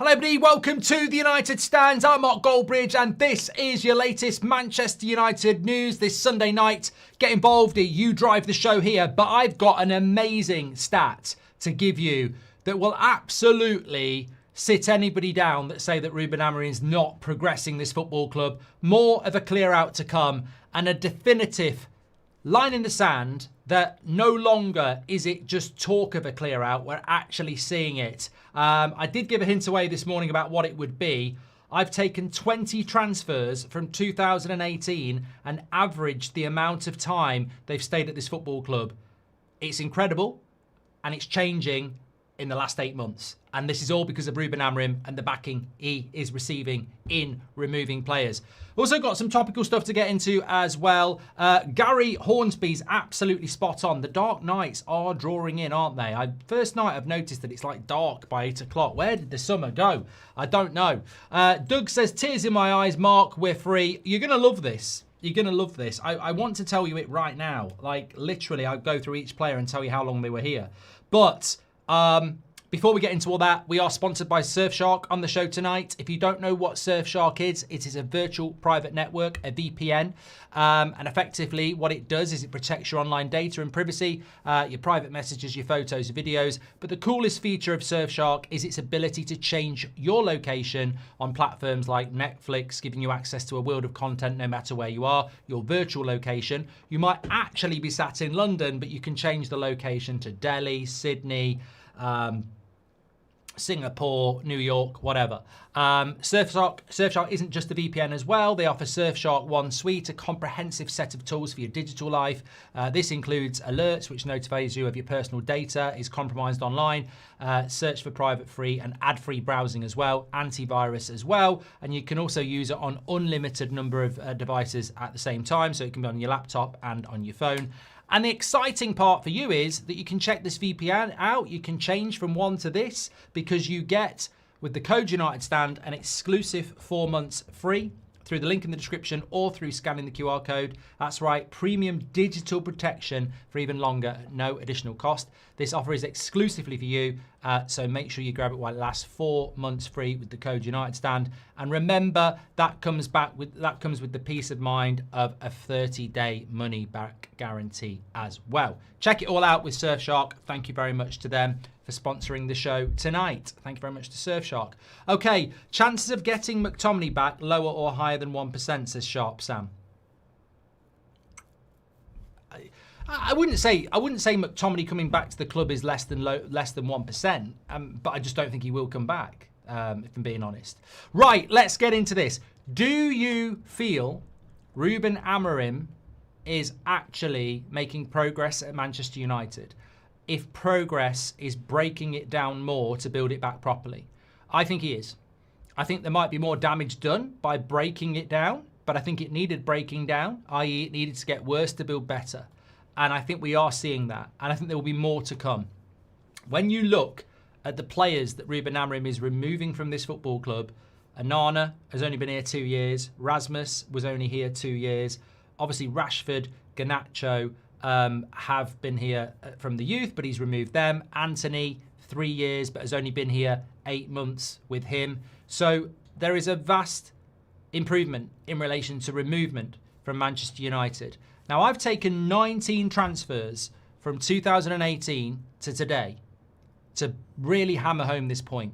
Hello everybody, welcome to the United Stands. I'm Mark Goldbridge and this is your latest Manchester United news this Sunday night. Get involved, you drive the show here, but I've got an amazing stat to give you that will absolutely sit anybody down that say that Ruben Amorim is not progressing this football club. More of a clear out to come and a definitive line in the sand that no longer is it just talk of a clear out, we're actually seeing it. I did give a hint away this morning about what it would be. I've taken 20 transfers from 2018 and averaged the amount of time they've stayed at this football club. It's incredible and it's changing in the last 8 months. And this is all because of Ruben Amorim and the backing he is receiving in removing players. Also got some topical stuff to get into as well. Gary Hornsby's absolutely spot on. The dark nights are drawing in, aren't they? First night I've noticed that it's like dark by 8 o'clock. Where did the summer go? I don't know. Doug says, tears in my eyes, Mark, we're free. You're going to love this. You're going to love this. I want to tell you it right now. Like, literally, I'll go through each player and tell you how long they were here. But before we get into all that, we are sponsored by Surfshark on the show tonight. If you don't know what Surfshark is, it is a virtual private network, a VPN. And effectively, what it does is it protects your online data and privacy, your private messages, your photos, your videos. But the coolest feature of Surfshark is its ability to change your location on platforms like Netflix, giving you access to a world of content no matter where you are, your virtual location. You might actually be sat in London, but you can change the location to Delhi, Sydney, Singapore, New York, whatever. Surfshark isn't just a VPN as well. They offer Surfshark One Suite, a comprehensive set of tools for your digital life. This includes alerts, which notifies you of your personal data is compromised online, search for private, free, and ad-free browsing as well, antivirus as well, and you can also use it on unlimited number of devices at the same time, so it can be on your laptop and on your phone. And the exciting part for you is that you can check this VPN out. You can change from one to this because you get, with the code United Stand, an exclusive 4 months free through the link in the description or through scanning the QR code. That's right, premium digital protection for even longer at no additional cost. This offer is exclusively for you, so make sure you grab it while it lasts. 4 months free with the code United Stand. And remember, that comes with the peace of mind of a 30-day money-back guarantee as well. Check it all out with Surfshark. Thank you very much to them for sponsoring the show tonight. Thank you very much to Surfshark. Okay, chances of getting McTominay back lower or higher than 1%, says Sharp Sam. I wouldn't say McTominay coming back to the club is less than 1%, but I just don't think he will come back, if I'm being honest. Right, let's get into this. Do you feel Ruben Amorim is actually making progress at Manchester United? If progress is breaking it down more to build it back properly? I think he is. I think there might be more damage done by breaking it down, but I think it needed breaking down, i.e. it needed to get worse to build better. And I think we are seeing that. And I think there will be more to come. When you look at the players that Ruben Amorim is removing from this football club, Onana has only been here 2 years. Rasmus was only here 2 years. Obviously Rashford, Garnacho have been here from the youth, but he's removed them. Anthony, 3 years, but has only been here 8 months with him. So there is a vast improvement in relation to removement from Manchester United. Now, I've taken 19 transfers from 2018 to today to really hammer home this point.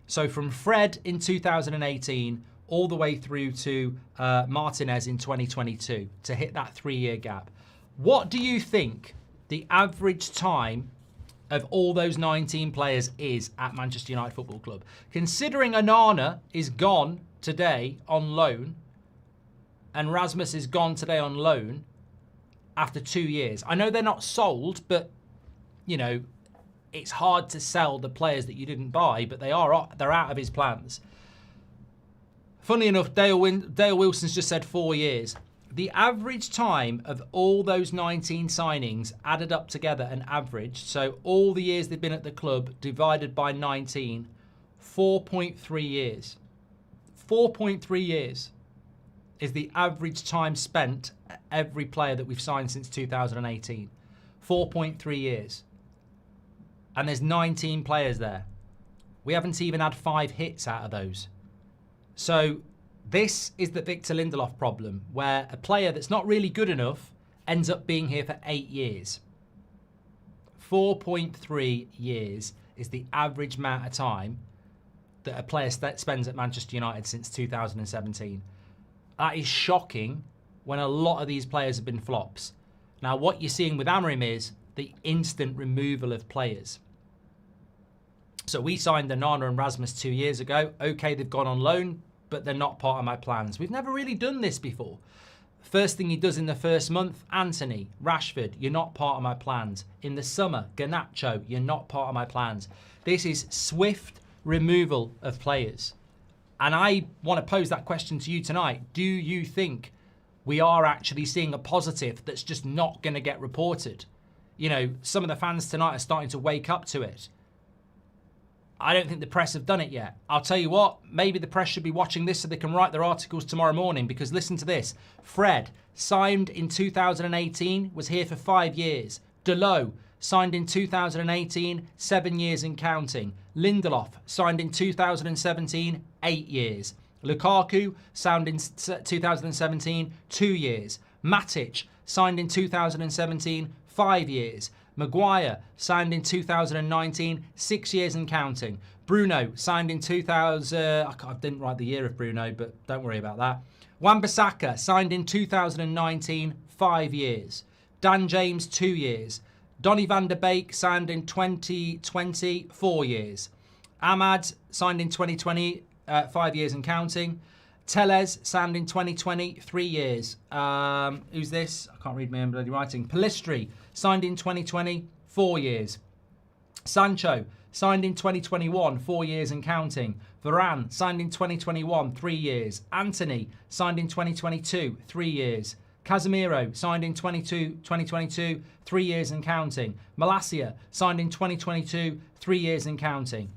So from Fred in 2018 all the way through to Martinez in 2022 to hit that 3-year gap. What do you think the average time of all those 19 players is at Manchester United Football Club? Considering Onana is gone today on loan and Rasmus is gone today on loan after 2 years. I know they're not sold, but, you know, it's hard to sell the players that you didn't buy, but they're out of his plans. Funnily enough, Dale Wilson's just said 4 years. The average time of all those 19 signings added up together and averaged, so all the years they've been at the club divided by 19, 4.3 years. 4.3 years is the average time spent at every player that we've signed since 2018. 4.3 years. And there's 19 players there. We haven't even had 5 hits out of those. So this is the Victor Lindelof problem, where a player that's not really good enough ends up being here for 8 years. 4.3 years is the average amount of time that a player spends at Manchester United since 2017. That is shocking when a lot of these players have been flops. Now, what you're seeing with Amorim is the instant removal of players. So we signed Onana and Rasmus 2 years ago. Okay, they've gone on loan, but they're not part of my plans. We've never really done this before. First thing he does in the first month, Anthony, Rashford, you're not part of my plans. In the summer, Garnacho, you're not part of my plans. This is swift removal of players. And I want to pose that question to you tonight. Do you think we are actually seeing a positive that's just not going to get reported? You know, some of the fans tonight are starting to wake up to it. I don't think the press have done it yet. I'll tell you what, maybe the press should be watching this so they can write their articles tomorrow morning, because listen to this. Fred, signed in 2018, was here for 5 years. Delot, signed in 2018, 7 years and counting. Lindelof, signed in 2017, 8 years. Lukaku, signed in 2017, 2 years. Matic, signed in 2017, 5 years. Maguire, signed in 2019, 6 years and counting. Bruno, signed in 2000... I didn't write the year of Bruno, but don't worry about that. Wan-Bissaka, signed in 2019, 5 years. Dan James, 2 years. Donny van der Beek, signed in 2020, 4 years. Ahmad, signed in 2020, 5 years and counting. Tellez, signed in 2020, 3 years. Who's this? I can't read my own bloody writing. Pellistri, signed in 2020, 4 years. Sancho, signed in 2021, 4 years and counting. Varane, signed in 2021, 3 years. Anthony, signed in 2022, 3 years. Casemiro, signed in 2022, 3 years and counting. Malacia, signed in 2022, 3 years and counting.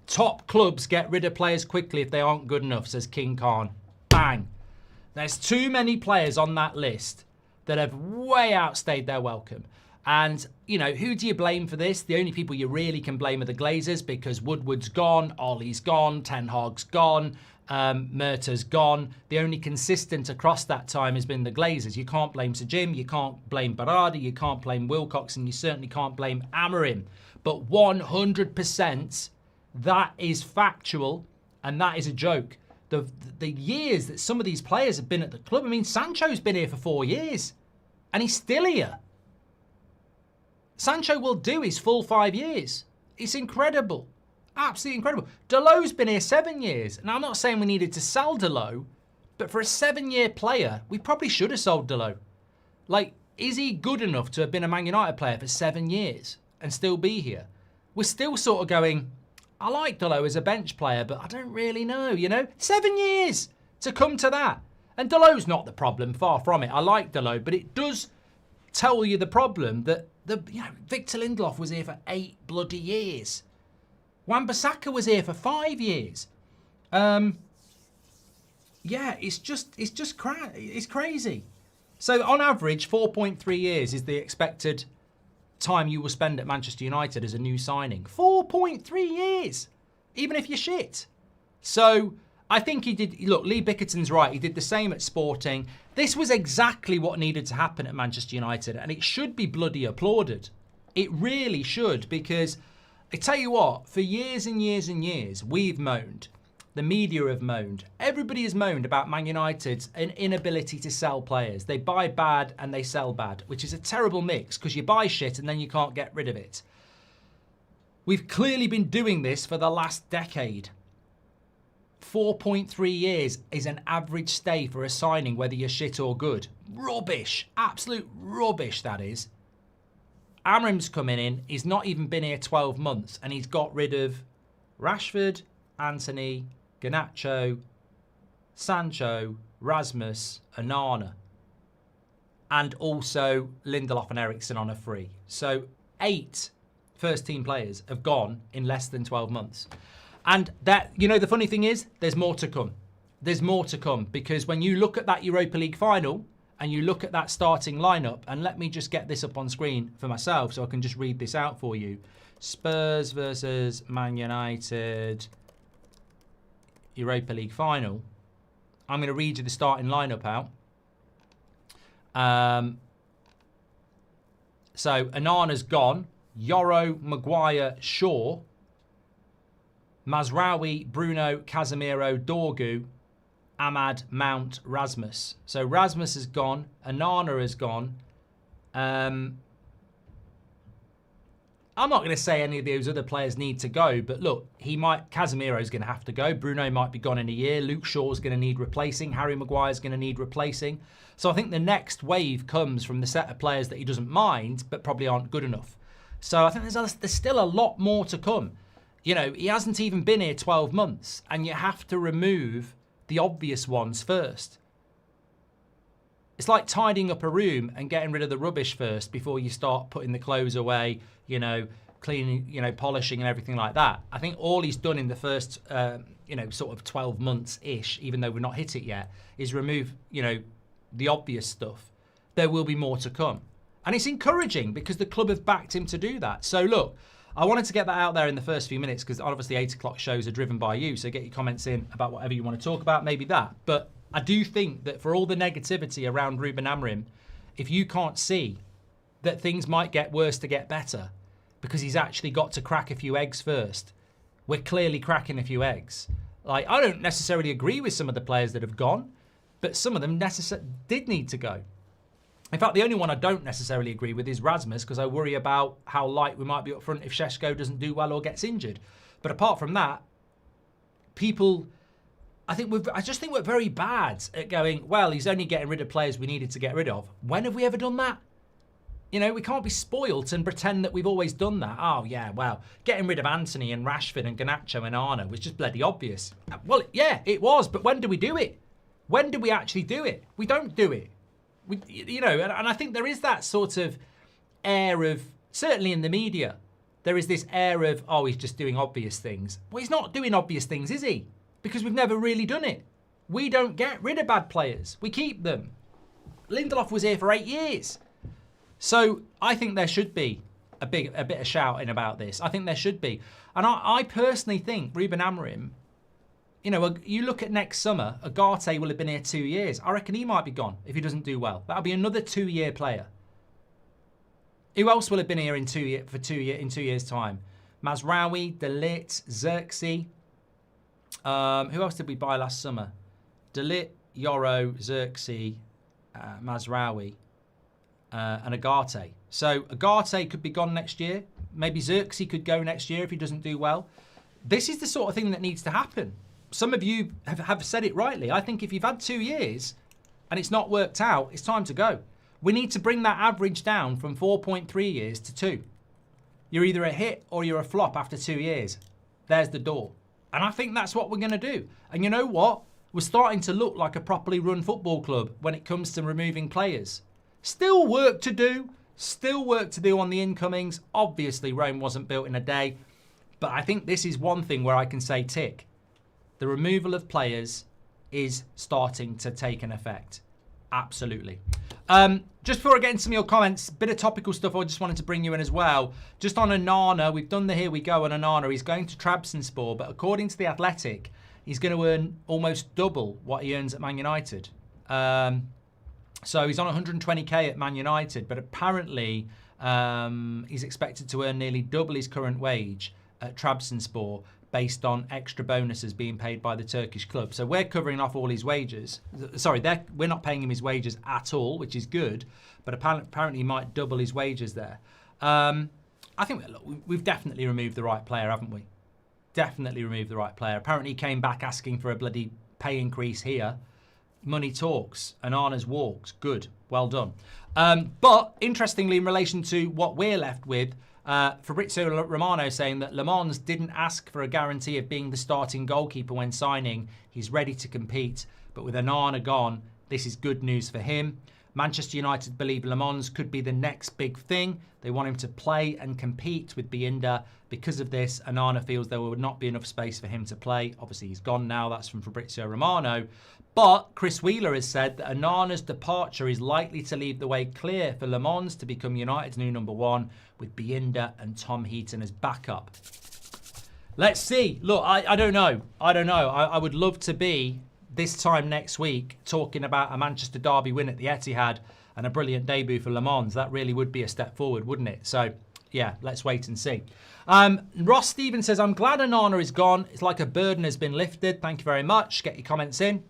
Top clubs get rid of players quickly if they aren't good enough, says King Khan. Bang. There's too many players on that list that have way outstayed their welcome. And, you know, who do you blame for this? The only people you really can blame are the Glazers, because Woodward's gone, Ollie's gone, Ten Hag's gone, Murtaugh's gone. The only consistent across that time has been the Glazers. You can't blame Sir Jim, you can't blame Berardi, you can't blame Wilcox, and you certainly can't blame Amorim. But 100%, that is factual, and that is a joke. The years that some of these players have been at the club. I mean, Sancho's been here for 4 years, and he's still here. Sancho will do his full 5 years. It's incredible. Absolutely incredible. Delot's been here 7 years. And I'm not saying we needed to sell Delot, but for a 7-year player, we probably should have sold Delot. Like, is he good enough to have been a Man United player for 7 years and still be here? We're still sort of going, I like Delot as a bench player, but I don't really know, you know? 7 years to come to that. And Delot's not the problem, far from it. I like Delot, but it does tell you the problem that Victor Lindelof was here for 8 bloody years. Wan-Bissaka was here for 5 years. Yeah, it's crazy. So on average, 4.3 years is the expected time you will spend at Manchester United as a new signing. 4.3 years, even if you're shit. So I think he did. Look, Lee Bickerton's right. He did the same at Sporting. This was exactly what needed to happen at Manchester United, and it should be bloody applauded. It really should, because I tell you what, for years and years and years, we've moaned. The media have moaned. Everybody has moaned about Man United's inability to sell players. They buy bad and they sell bad, which is a terrible mix, because you buy shit and then you can't get rid of it. We've clearly been doing this for the last decade. 4.3 years is an average stay for a signing, whether you're shit or good. Rubbish. Absolute rubbish, that is. Amorim's coming in. He's not even been here 12 months, and he's got rid of Rashford, Anthony, Garnacho, Sancho, Rasmus, Onana, and also Lindelof and Eriksen on a free. So 8 first-team players have gone in less than 12 months. And that, you know, the funny thing is, there's more to come. There's more to come, because when you look at that Europa League final and you look at that starting lineup, and let me just get this up on screen for myself so I can just read this out for you. Spurs versus Man United Europa League final. I'm going to read you the starting lineup out. So Onana's gone. Yoro, Maguire, Shaw, Mazraoui, Bruno, Casemiro, Dorgu, Ahmad, Mount, Rasmus. So Rasmus has gone. Onana has gone. I'm not going to say any of those other players need to go, but look, Casemiro's going to have to go. Bruno might be gone in a year. Luke Shaw's going to need replacing. Harry Maguire's going to need replacing. So I think the next wave comes from the set of players that he doesn't mind, but probably aren't good enough. So I think there's still a lot more to come. You know, he hasn't even been here 12 months, and you have to remove the obvious ones first. It's like tidying up a room and getting rid of the rubbish first before you start putting the clothes away, you know, cleaning, you know, polishing and everything like that. I think all he's done in the first, you know, sort of 12 months-ish, even though we've not hit it yet, is remove, you know, the obvious stuff. There will be more to come. And it's encouraging because the club have backed him to do that. So look, I wanted to get that out there in the first few minutes because obviously 8 o'clock shows are driven by you. So get your comments in about whatever you want to talk about, maybe that. But I do think that for all the negativity around Ruben Amorim, if you can't see that things might get worse to get better because he's actually got to crack a few eggs first, we're clearly cracking a few eggs. Like, I don't necessarily agree with some of the players that have gone, but some of them did need to go. In fact, the only one I don't necessarily agree with is Rasmus because I worry about how light we might be up front if Šeško doesn't do well or gets injured. But apart from that, people... I just think we're very bad at going, well, he's only getting rid of players we needed to get rid of. When have we ever done that? You know, we can't be spoilt and pretend that we've always done that. Oh, yeah, well, getting rid of Anthony and Rashford and Garnacho and Arno was just bloody obvious. Well, yeah, it was, but when do we do it? When do we actually do it? We don't do it. You know, and I think there is that sort of air of, certainly in the media, there is this air of, oh, he's just doing obvious things. Well, he's not doing obvious things, is he? Because we've never really done it. We don't get rid of bad players. We keep them. Lindelof was here for 8 years. So I think there should be a bit of shouting about this. I think there should be. And I personally think Ruben Amorim, you know, you look at next summer, Agate will have been here 2 years. I reckon he might be gone if he doesn't do well. That'll be another 2-year player. Who else will have been here in 2 years' time? Mazraoui, De Ligt, Xerxes. Who else did we buy last summer? De Ligt, Yoro, Xerxes, Mazraoui, and Agate. So Agate could be gone next year. Maybe Xerxes could go next year if he doesn't do well. This is the sort of thing that needs to happen. Some of you have said it rightly. I think if you've had 2 years and it's not worked out, it's time to go. We need to bring that average down from 4.3 years to 2. You're either a hit or you're a flop after 2 years. There's the door. And I think that's what we're going to do. And you know what? We're starting to look like a properly run football club when it comes to removing players. Still work to do. Still work to do on the incomings. Obviously, Rome wasn't built in a day. But I think this is one thing where I can say tick. The removal of players is starting to take an effect. Absolutely. Just before I get into some of your comments, bit of topical stuff I just wanted to bring you in as well. Just on Onana, we've done the here we go on Onana. He's going to Trabzonspor, but according to The Athletic, he's going to earn almost double what he earns at Man United. So he's on 120k at Man United, but apparently he's expected to earn nearly double his current wage at Trabzonspor based on extra bonuses being paid by the Turkish club. So we're covering off all his wages. Sorry, we're not paying him his wages at all, which is good, but apparently he might double his wages there. I think look, we've definitely removed the right player, haven't we? Definitely removed the right player. Apparently he came back asking for a bloody pay increase here. Money talks, and Arna's walks. Good, well done. But interestingly, in relation to what we're left with, Fabrizio Romano saying that Le Mans didn't ask for a guarantee of being the starting goalkeeper when signing. He's ready to compete, but with Onana gone, this is good news for him. Manchester United believe Le Mans could be the next big thing. They want him to play and compete with Binder. Because of this, Onana feels there would not be enough space for him to play. Obviously, he's gone now. That's from Fabrizio Romano. But Chris Wheeler has said that Onana's departure is likely to leave the way clear for Le Mans to become United's new number one, with Binder and Tom Heaton as backup. Let's see. Look, I don't know. I would love to be this time next week talking about a Manchester derby win at the Etihad and a brilliant debut for Le Mans. That really would be a step forward, wouldn't it? So, yeah, let's wait and see. Ross Stevens says, I'm glad Onana is gone. It's like a burden has been lifted. Thank you very much. Get your comments in.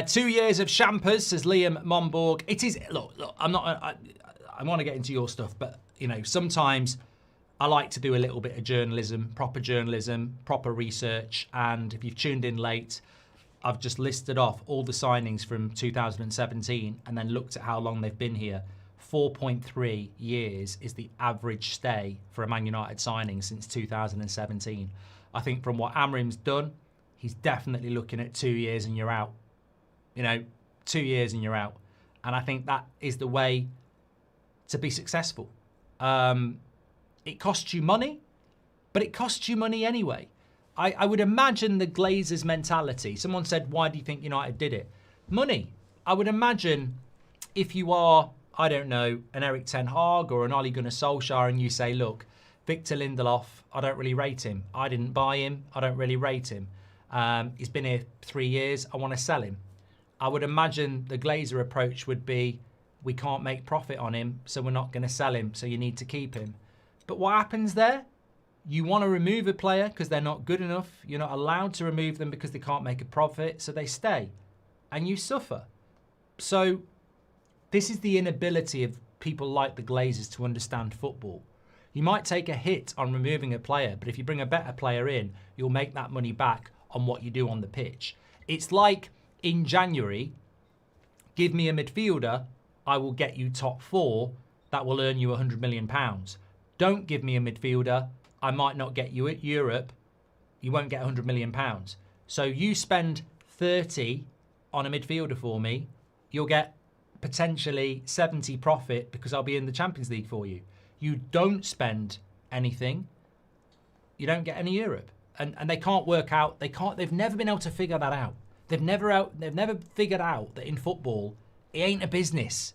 2 years of Champers, says Liam Monborg. It is, look, I'm not, I want to get into your stuff, but, you know, sometimes I like to do a little bit of journalism, proper research. And if you've tuned in late, I've just listed off all the signings from 2017 and then looked at how long they've been here. 4.3 years is the average stay for a Man United signing since 2017. I think from what Amorim's done, he's definitely looking at 2 years and you're out. You know, 2 years and you're out. And I think that is the way to be successful. It costs you money, but it costs you money anyway. I would imagine the Glazers' mentality. Someone said, why do you think United did it? Money. I would imagine if you are, I don't know, an Eric Ten Hag or an Ole Gunnar Solskjaer and you say, look, Victor Lindelof, I don't really rate him. I didn't buy him. I don't really rate him. He's been here 3 years. I want to sell him. I would imagine the Glazer approach would be, we can't make profit on him, so we're not going to sell him, so you need to keep him. But what happens there? You want to remove a player because they're not good enough. You're not allowed to remove them because they can't make a profit, so they stay. And you suffer. So this is the inability of people like the Glazers to understand football. You might take a hit on removing a player, but if you bring a better player in, you'll make that money back on what you do on the pitch. It's like in January, give me a midfielder, I will get you top four, that will earn you £100 million. Don't give me a midfielder, I might not get you at Europe, you won't get £100 million. So you spend 30 on a midfielder for me, you'll get potentially 70 profit because I'll be in the Champions League for you. You don't spend anything, you don't get any Europe. And they can't work out, they've never been able to figure that out. They've never figured out that in football, it ain't a business.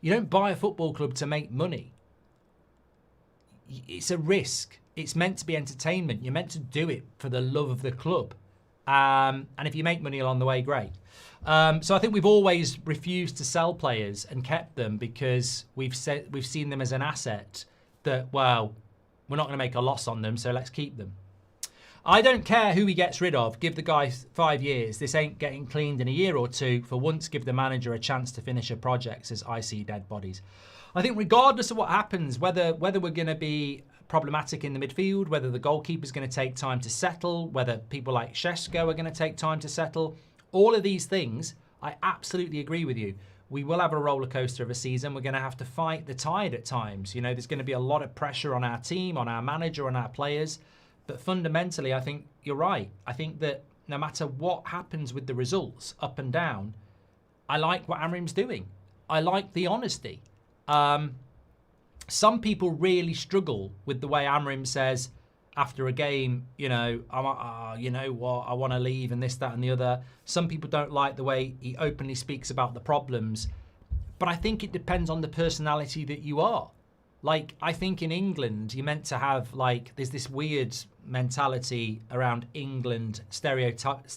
You don't buy a football club to make money. It's a risk. It's meant to be entertainment. You're meant to do it for the love of the club. And if you make money along the way, great. So I think we've always refused to sell players and kept them because we've seen them as an asset that, well, we're not going to make a loss on them, so let's keep them. I don't care who he gets rid of. Give the guy 5 years. This ain't getting cleaned in a year or two. For once, give the manager a chance to finish a project, says I see dead bodies. I think regardless of what happens, whether we're going to be problematic in the midfield, whether the goalkeeper's going to take time to settle, whether people like Šeško are going to take time to settle, all of these things, I absolutely agree with you. We will have a roller coaster of a season. We're going to have to fight the tide at times. You know, there's going to be a lot of pressure on our team, on our manager, on our players. But fundamentally, I think you're right. I think that no matter what happens with the results, up and down, I like what Amorim's doing. I like the honesty. Some people really struggle with the way Amorim says after a game, you know, you know what, I want to leave and this, that and the other. Some people don't like the way he openly speaks about the problems. But I think it depends on the personality that you are. Like, I think in England, you're meant to have, like, there's this weird mentality around England,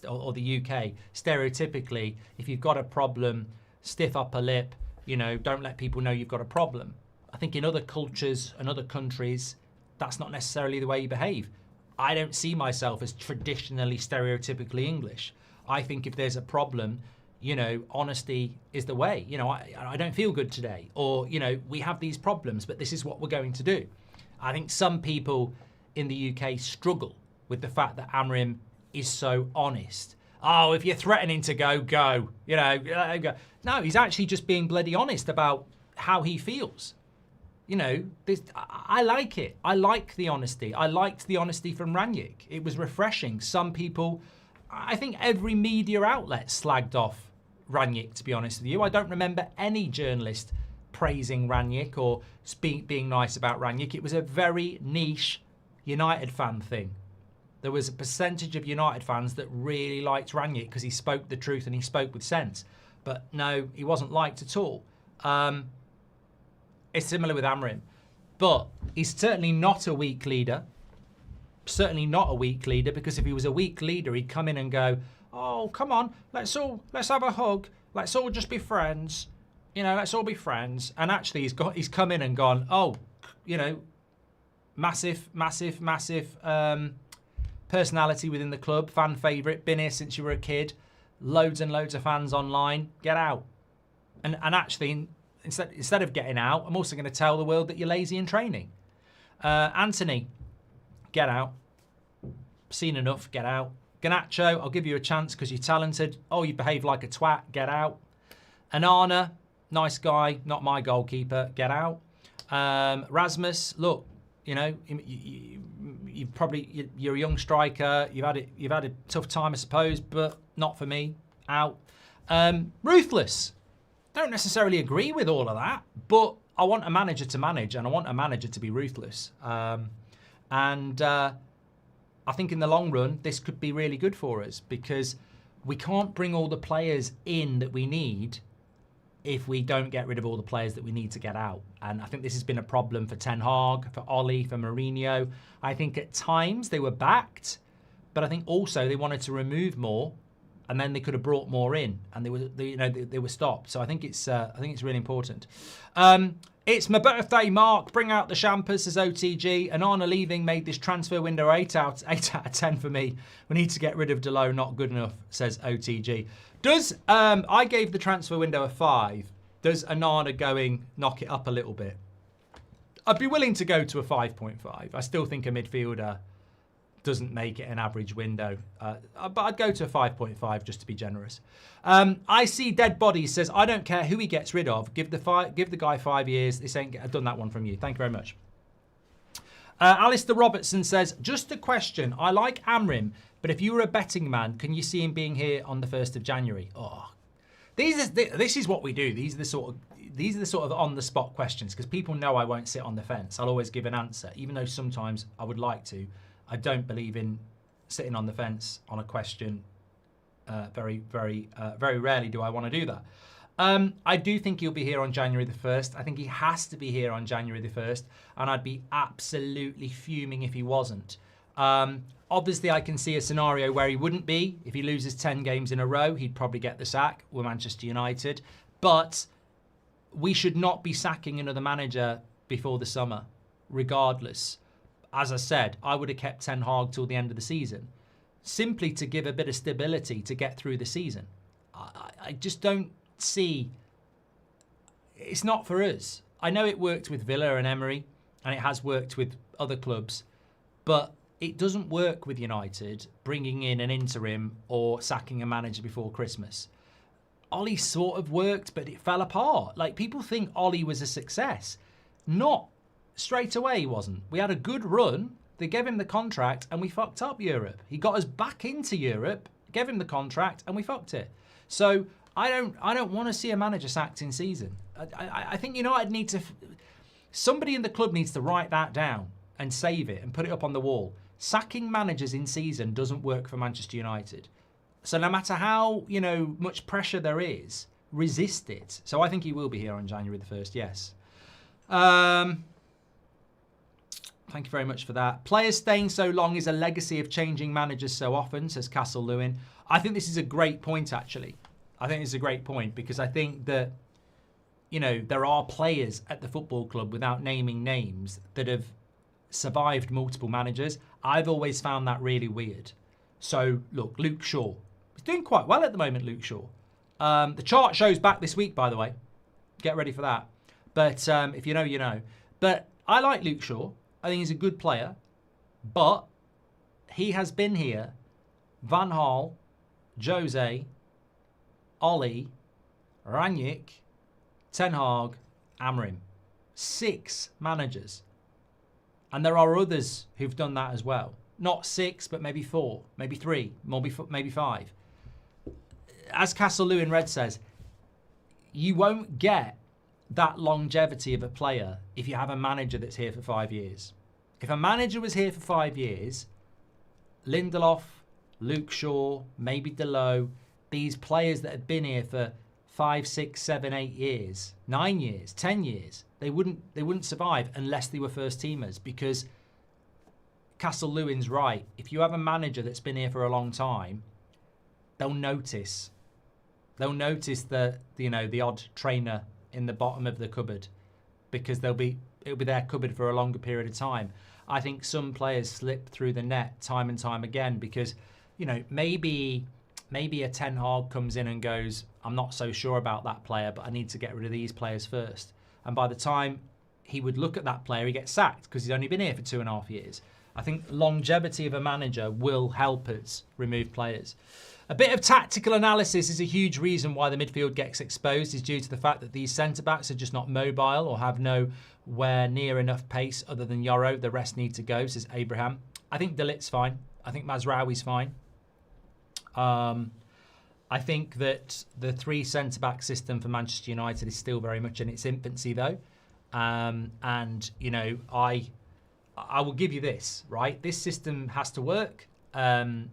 or the UK, stereotypically, if you've got a problem, stiff upper lip, you know, don't let people know you've got a problem. I think in other cultures and other countries, that's not necessarily the way you behave. I don't see myself as traditionally stereotypically English. I think if there's a problem, you know, honesty is the way. You know, I don't feel good today. Or, you know, we have these problems, but this is what we're going to do. I think some people in the UK struggle with the fact that Amorim is so honest. Oh, if you're threatening to go, go. You know, go. No, he's actually just being bloody honest about how he feels. You know, I like it. I like the honesty. I liked the honesty from Rangnick. It was refreshing. Some people, I think every media outlet slagged off Rangnick, to be honest with you. I don't remember any journalist praising Rangnick or being nice about Rangnick. It was a very niche United fan thing. There was a percentage of United fans that really liked Rangnick because he spoke the truth and he spoke with sense. But no, he wasn't liked at all. It's similar with Amorim. But he's certainly not a weak leader. Certainly not a weak leader, because if he was a weak leader, he'd come in and go, oh, come on, let's have a hug. Let's all just be friends. You know, let's all be friends. And actually, he's come in and gone, oh, you know, massive personality within the club, fan favourite, been here since you were a kid, loads and loads of fans online, get out. And actually, instead of getting out, I'm also going to tell the world that you're lazy in training. Anthony, get out. Seen enough, get out. Garnacho, I'll give you a chance because you're talented. Oh, you behave like a twat, get out. Anana, nice guy, not my goalkeeper, get out. Rasmus, look, you know, you're a young striker. You've had a tough time, I suppose, but not for me. Out. Ruthless. Don't necessarily agree with all of that, but I want a manager to manage, and I want a manager to be ruthless. I think in the long run, this could be really good for us, because we can't bring all the players in that we need if we don't get rid of all the players that we need to get out. And I think this has been a problem for Ten Hag, for Oli, for Mourinho. I think at times they were backed, but I think also they wanted to remove more, and then they could have brought more in, and they were stopped. So I think it's really important. It's my birthday, Mark. Bring out the champers, says OTG. And Anna leaving made this transfer window 8 out of 10 for me. We need to get rid of Delo. Not good enough, says OTG. Does I gave the transfer window a 5. Does Anana going knock it up a little bit? I'd be willing to go to a 5.5. I still think a midfielder doesn't make it an average window. But I'd go to a 5.5 just to be generous. I see dead bodies, says, I don't care who he gets rid of. Give the guy 5 years. This ain't, I've done that one from you. Thank you very much. Alistair Robertson says, just a question. I like Amorim, but if you were a betting man, can you see him being here on the 1st of January? Oh, this is what we do. These are the sort of on the spot questions, because people know I won't sit on the fence. I'll always give an answer, even though sometimes I would like to. I don't believe in sitting on the fence on a question. Very rarely do I want to do that. I do think he'll be here on January the 1st. I think he has to be here on January the 1st, and I'd be absolutely fuming if he wasn't. Obviously, I can see a scenario where he wouldn't be. If he loses 10 games in a row, he'd probably get the sack with Manchester United. But we should not be sacking another manager before the summer, regardless. As I said, I would have kept Ten Hag till the end of the season, simply to give a bit of stability to get through the season. I just don't see... It's not for us. I know it worked with Villa and Emery, and it has worked with other clubs, but it doesn't work with United bringing in an interim or sacking a manager before Christmas. Oli sort of worked, but it fell apart. Like, people think Oli was a success. Not straight away, he wasn't. We had a good run. They gave him the contract and we fucked up Europe. He got us back into Europe, gave him the contract, and we fucked it. So I don't want to see a manager sacked in season. I think United need to... Somebody in the club needs to write that down and save it and put it up on the wall. Sacking managers in season doesn't work for Manchester United. So no matter how, much pressure there is, resist it. So I think he will be here on January the 1st, yes. Thank you very much for that. Players staying so long is a legacy of changing managers so often, says Castle Lewin. I think this is a great point, actually. I think it's a great point, because I think that, there are players at the football club, without naming names, that have survived multiple managers. I've always found that really weird. So, look, Luke Shaw. He's doing quite well at the moment, Luke Shaw. The chart shows back this week, by the way. Get ready for that. But if you know, you know. But I like Luke Shaw. I think he's a good player, but he has been here. Van Gaal, Jose, Oli, Rangnick, Ten Hag, Amorim. 6 managers. And there are others who've done that as well. Not 6, but maybe 4, maybe 3, maybe 5. as Castle Lewin Red says, you won't get that longevity of a player if you have a manager that's here for 5 years. If a manager was here for 5 years, Lindelof, Luke Shaw, maybe Delow, these players that have been here for 5, 6, 7, 8 years, 9 years, 10 years, they wouldn't survive unless they were first teamers, because Castle Lewin's right. If you have a manager that's been here for a long time, they'll notice. They'll notice the odd trainer in the bottom of the cupboard, because it'll be their cupboard for a longer period of time. I think some players slip through the net time and time again because, maybe a Ten Hag comes in and goes, I'm not so sure about that player, but I need to get rid of these players first. And by the time he would look at that player, he gets sacked because he's only been here for 2.5 years. I think longevity of a manager will help us remove players. A bit of tactical analysis is a huge reason why the midfield gets exposed, is due to the fact that these centre-backs are just not mobile or have nowhere near enough pace other than Yoro. The rest need to go, says Abraham. I think De Ligt's fine. I think Mazraoui's fine. I think that the 3 centre-back system for Manchester United is still very much in its infancy, though. I will give you this, right? This system has to work.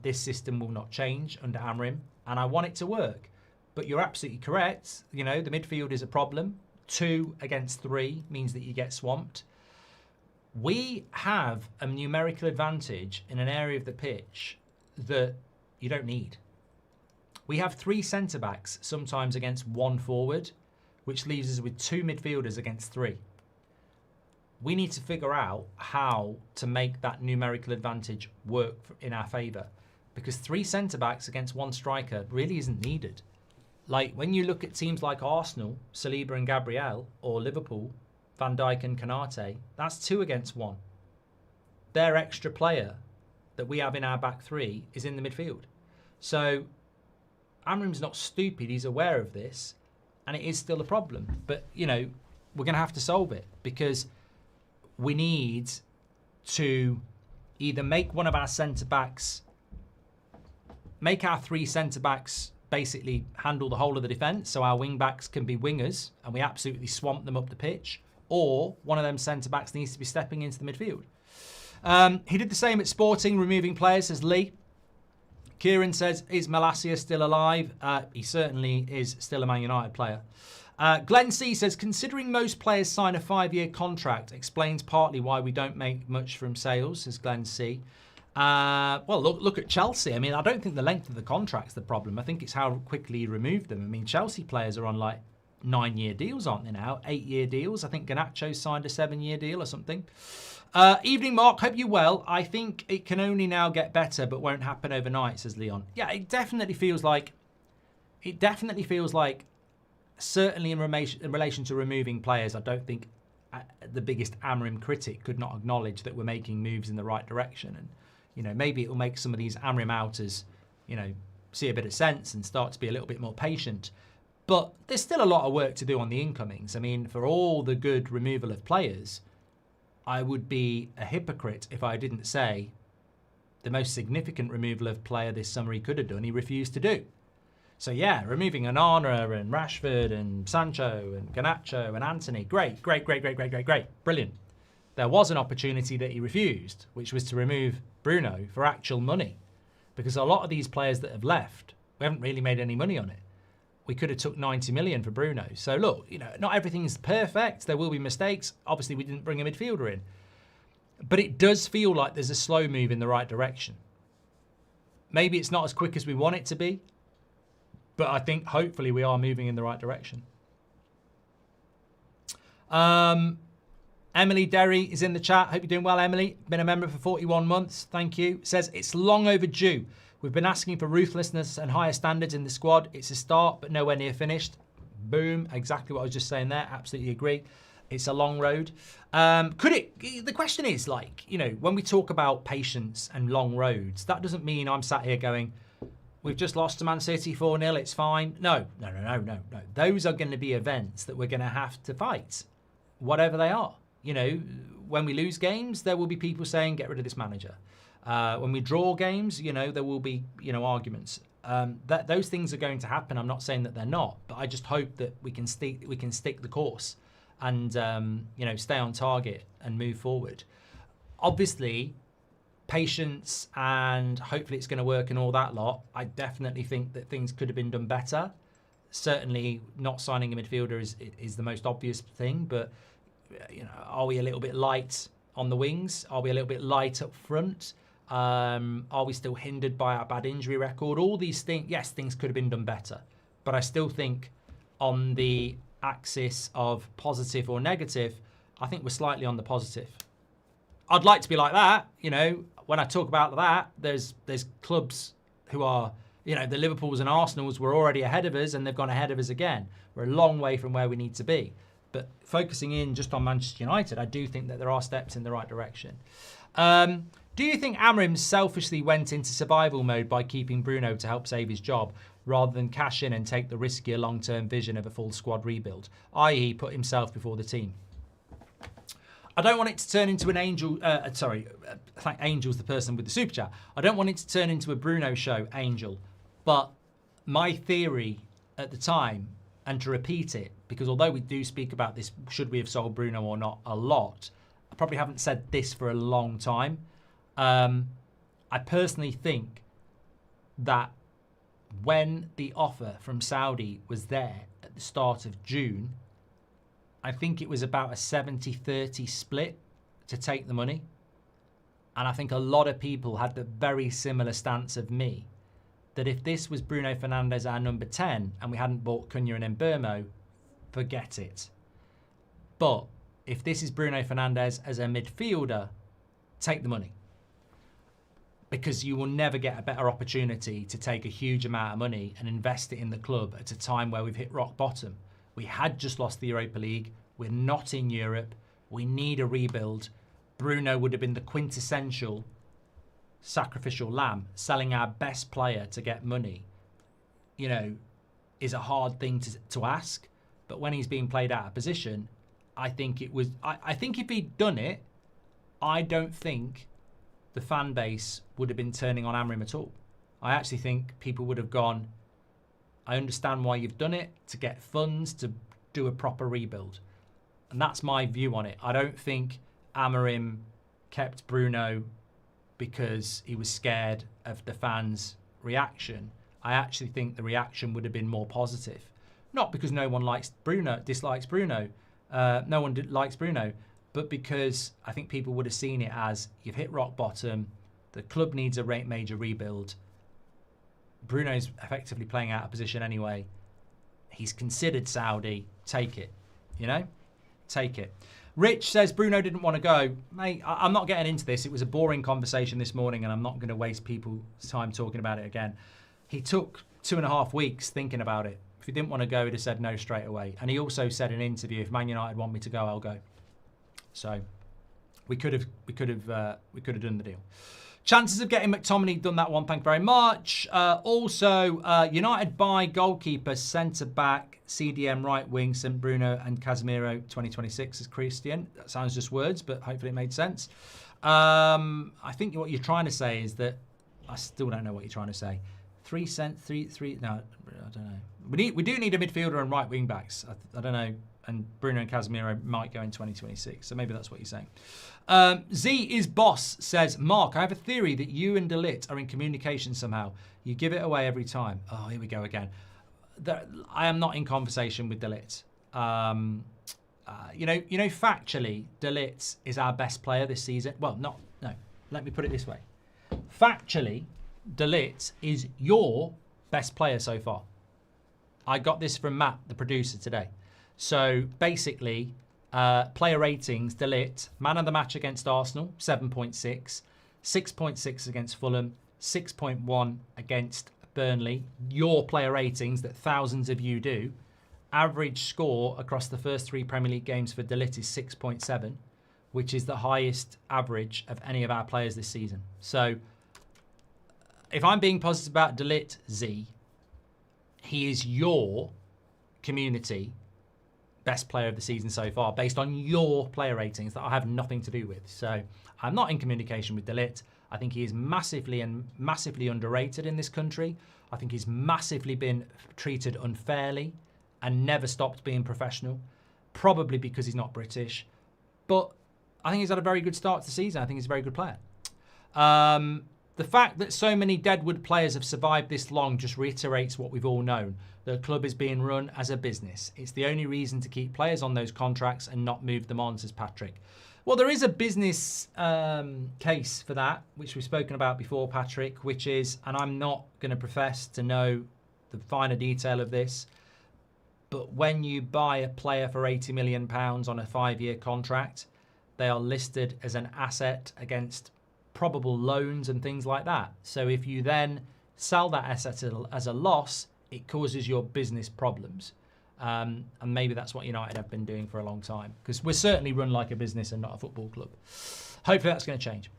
This system will not change under Amorim, and I want it to work. But you're absolutely correct. The midfield is a problem. 2 against 3 means that you get swamped. We have a numerical advantage in an area of the pitch that you don't need. We have 3 centre-backs sometimes against 1 forward, which leaves us with 2 midfielders against 3. We need to figure out how to make that numerical advantage work in our favour, because 3 centre-backs against 1 striker really isn't needed. Like, when you look at teams like Arsenal, Saliba and Gabriel, or Liverpool, Van Dijk and Konate, that's 2 against 1. Their extra player that we have in our back 3 is in the midfield. So Amorim's not stupid, he's aware of this, and it is still a problem. But, we're going to have to solve it, because we need to either make one of our centre-backs, make our 3 centre-backs basically handle the whole of the defence, so our wing-backs can be wingers and we absolutely swamp them up the pitch, or one of them centre-backs needs to be stepping into the midfield. He did the same at Sporting, removing players, says Lee. Kieran says, is Malacia still alive? He certainly is still a Man United player. Glenn C says, considering most players sign a 5-year contract, explains partly why we don't make much from sales, says Glenn C. Well, look at Chelsea. I mean, I don't think the length of the contract's the problem. I think it's how quickly you remove them. I mean, Chelsea players are on like 9-year deals, aren't they now? 8-year deals. I think Garnacho signed a 7-year deal or something. Evening, Mark. Hope you're well. I think it can only now get better, but won't happen overnight, says Leon. Yeah, it definitely feels like, certainly in relation to removing players, I don't think the biggest Amorim critic could not acknowledge that we're making moves in the right direction. And, maybe it will make some of these Amorim outers, see a bit of sense and start to be a little bit more patient. But there's still a lot of work to do on the incomings. I mean, for all the good removal of players, I would be a hypocrite if I didn't say the most significant removal of player this summer he could have done, he refused to do. So yeah, removing Onana and Rashford and Sancho and Garnacho and Anthony, great. Brilliant. There was an opportunity that he refused, which was to remove Bruno for actual money. Because a lot of these players that have left, we haven't really made any money on it. We could have took 90 million for Bruno. So look, not everything's perfect. There will be mistakes. Obviously, we didn't bring a midfielder in. But it does feel like there's a slow move in the right direction. Maybe it's not as quick as we want it to be. But I think hopefully we are moving in the right direction. Emily Derry is in the chat. Hope you're doing well, Emily. Been a member for 41 months. Thank you. Says, it's long overdue. We've been asking for ruthlessness and higher standards in the squad. It's a start, but nowhere near finished. Boom. Exactly what I was just saying there. Absolutely agree. It's a long road. The question is, when we talk about patience and long roads, that doesn't mean I'm sat here going, we've just lost to Man City 4-0, it's fine. No. Those are going to be events that we're going to have to fight, whatever they are. When we lose games, there will be people saying, get rid of this manager. When we draw games, there will be, arguments. Those things are going to happen. I'm not saying that they're not, but I just hope that we can stick the course and stay on target and move forward. Obviously, patience and hopefully it's going to work and all that lot. I definitely think that things could have been done better. Certainly, not signing a midfielder is the most obvious thing, but are we a little bit light on the wings? Are we a little bit light up front? Are we still hindered by our bad injury record? All these things, yes, things could have been done better, but I still think on the axis of positive or negative, I think we're slightly on the positive. I'd like to be like that, when I talk about that, there's clubs who are, the Liverpools and Arsenals were already ahead of us and they've gone ahead of us again. We're a long way from where we need to be. But focusing in just on Manchester United, I do think that there are steps in the right direction. Do you think Amorim selfishly went into survival mode by keeping Bruno to help save his job, rather than cash in and take the riskier long-term vision of a full squad rebuild, i.e. put himself before the team? I don't want it to turn into an Angel... thank Angel's the person with the super chat. I don't want it to turn into a Bruno show, Angel. But my theory at the time, and to repeat it, because although we do speak about this, should we have sold Bruno or not, a lot, I probably haven't said this for a long time. I personally think that when the offer from Saudi was there at the start of June, I think it was about a 70-30 split to take the money. And I think a lot of people had the very similar stance of me, that if this was Bruno Fernandes, our number 10, and we hadn't bought Cunha and Mbeumo, forget it. But if this is Bruno Fernandes as a midfielder, take the money. Because you will never get a better opportunity to take a huge amount of money and invest it in the club at a time where we've hit rock bottom. We had just lost the Europa League. We're not in Europe. We need a rebuild. Bruno would have been the quintessential sacrificial lamb. Selling our best player to get money, is a hard thing to ask. But when he's being played out of position, I think it was... I think if he'd done it, I don't think the fan base would have been turning on Amorim at all. I actually think people would have gone, I understand why you've done it, to get funds to do a proper rebuild. And that's my view on it. I don't think Amorim kept Bruno because he was scared of the fans' reaction. I actually think the reaction would have been more positive. Not because no one dislikes Bruno. No one likes Bruno. But because I think people would have seen it as, you've hit rock bottom, the club needs a major rebuild. Bruno's effectively playing out of position anyway. He's considered Saudi. Take it. Take it. Rich says Bruno didn't want to go. Mate, I'm not getting into this. It was a boring conversation this morning and I'm not going to waste people's time talking about it again. He took 2.5 weeks thinking about it. If he didn't want to go, he'd have said no straight away. And he also said in an interview, if Man United want me to go, I'll go. So we could have done the deal. Chances of getting McTominay, done that one, thank you very much. Also, United buy goalkeeper, centre-back, CDM right wing, St. Bruno and Casemiro 2026 as Christian. That sounds just words, but hopefully it made sense. I think what you're trying to say is that, I still don't know what you're trying to say. No, I don't know. We do need a midfielder and right wing backs. I don't know. And Bruno and Casemiro might go in 2026. So maybe that's what you're saying. Z is boss says, Mark, I have a theory that you and De Ligt are in communication somehow. You give it away every time. Oh, here we go again. I am not in conversation with De Ligt. Factually, De Ligt is our best player this season. Well, no. Let me put it this way. Factually, De Ligt is your best player so far. I got this from Matt, the producer, today. So basically, player ratings, De Ligt, man of the match against Arsenal, 7.6, 6.6 against Fulham, 6.1 against Burnley. Your player ratings that thousands of you do. Average score across the first 3 Premier League games for De Ligt is 6.7, which is the highest average of any of our players this season. So if I'm being positive about De Ligt, Z, he is your community best player of the season so far, based on your player ratings that I have nothing to do with. So I'm not in communication with De Ligt. I think he is massively underrated in this country. I think he's massively been treated unfairly and never stopped being professional, probably because he's not British. But I think he's had a very good start to the season. I think he's a very good player. The fact that so many Deadwood players have survived this long just reiterates what we've all known. The club is being run as a business. It's the only reason to keep players on those contracts and not move them on, says Patrick. Well, there is a business case for that, which we've spoken about before, Patrick, which is, and I'm not going to profess to know the finer detail of this, but when you buy a player for £80 million on a 5-year contract, they are listed as an asset against probable loans and things like that. So if you then sell that asset as a loss, it causes your business problems. And maybe that's what United have been doing for a long time, because we're certainly run like a business and not a football club. Hopefully that's going to change.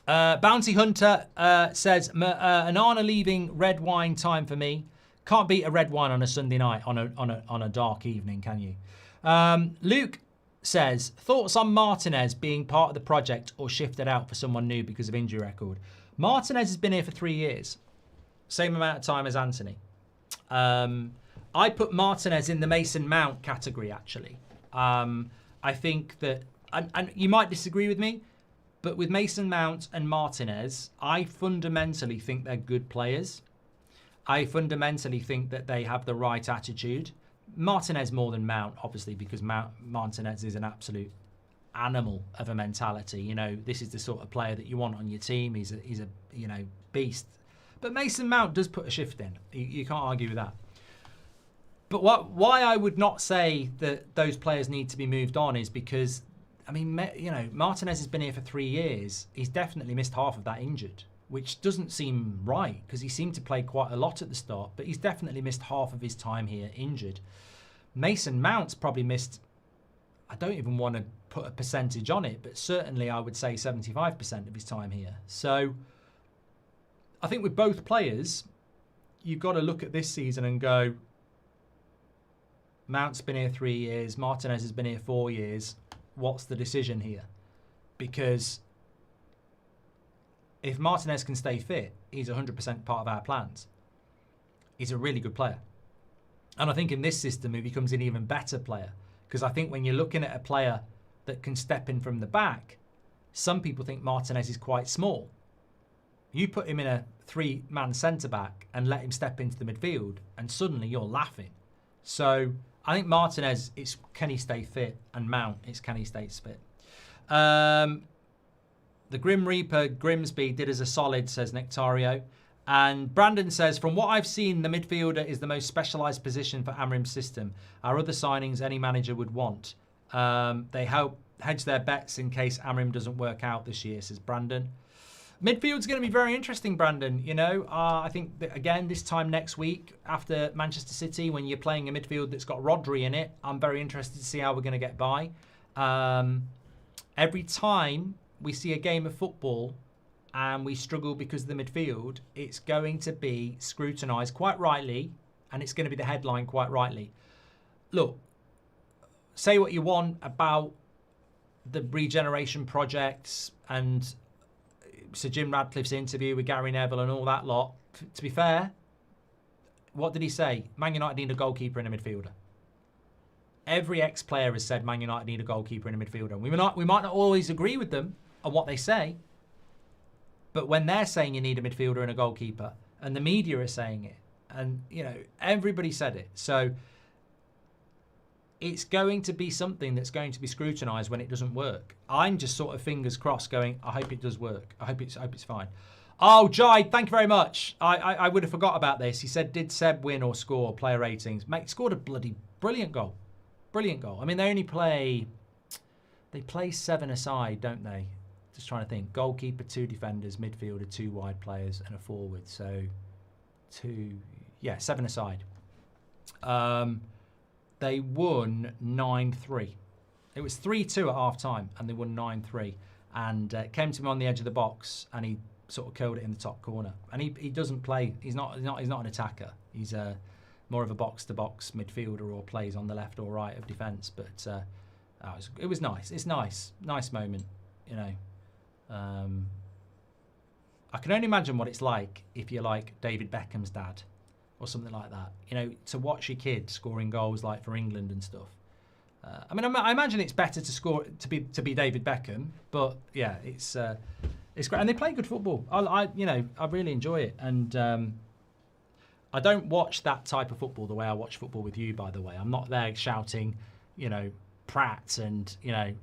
Bounty Hunter says, Anana leaving red wine time for me. Can't beat a red wine on a Sunday night on a dark evening, can you? Luke says, thoughts on Martinez being part of the project or shifted out for someone new because of injury record? Martinez has been here for 3 years. Same amount of time as Anthony. I put Martinez in the Mason Mount category, actually. I think that, and you might disagree with me, but with Mason Mount and Martinez, I fundamentally think they're good players. I fundamentally think that they have the right attitude. Martinez more than Mount, obviously, because Martinez is an absolute animal of a mentality. You know, this is the sort of player that you want on your team. He's a beast. But Mason Mount does put a shift in. You can't argue with that. But why I would not say that those players need to be moved on is because, I mean, Martinez has been here for 3 years. He's definitely missed half of that injured, which doesn't seem right because he seemed to play quite a lot at the start, but he's definitely missed half of his time here injured. Mason Mount's probably missed, I don't even want to put a percentage on it, but certainly I would say 75% of his time here. So I think with both players, you've got to look at this season and go, Mount's been here 3 years, Martinez has been here 4 years. What's the decision here? Because if Martinez can stay fit, he's 100% part of our plans. He's a really good player. And I think in this system, he becomes an even better player. Because I think when you're looking at a player that can step in from the back, some people think Martinez is quite small. You put him in a 3-man centre-back and let him step into the midfield, and suddenly you're laughing. So I think Martinez, it's can he stay fit? And Mount, it's can he stay fit? The Grim Reaper Grimsby did us a solid, says Nectario. And Brandon says, from what I've seen, the midfielder is the most specialised position for Amorim's system. Our other signings any manager would want. They help hedge their bets in case Amorim doesn't work out this year, says Brandon. Midfield's going to be very interesting, Brandon. You know, I think that, again, this time next week after Manchester City, when you're playing a midfield that's got Rodri in it, I'm very interested to see how we're going to get by. Every time we see a game of football and we struggle because of the midfield, it's going to be scrutinised quite rightly, and it's going to be the headline quite rightly. Look, say what you want about the regeneration projects and Sir Jim Radcliffe's interview with Gary Neville and all that lot. To be fair, what did he say? Man United need a goalkeeper and a midfielder. Every ex-player has said Man United need a goalkeeper and a midfielder. We might not always agree with them on what they say, but when they're saying you need a midfielder and a goalkeeper, and the media are saying it, and you know everybody said it, so it's going to be something that's going to be scrutinised when it doesn't work. I'm just sort of fingers crossed going, I hope it does work. I hope it's fine. Oh, Jai, thank you very much. I would have forgot about this. He said, did Seb win or score player ratings? Mate, he scored a bloody brilliant goal. Brilliant goal. I mean, they play 7 aside, don't they? Just trying to think. Goalkeeper, 2 defenders, midfielder, 2 wide players, and a forward. So 7 aside. They won 9-3. It was 3-2 at half-time, and they won 9-3. And came to him on the edge of the box, and he sort of curled it in the top corner. And he doesn't play. He's not an attacker. He's more of a box-to-box midfielder, or plays on the left or right of defence. But it was nice. It's nice moment, you know. I can only imagine what it's like if you're like David Beckham's dad or something like that. You know, to watch your kid scoring goals like for England and stuff. I mean, I imagine it's better to score to be David Beckham, but yeah, it's great, and they play good football. I really enjoy it, and I don't watch that type of football the way I watch football with you. By the way, I'm not there shouting, you know, Pratt and you know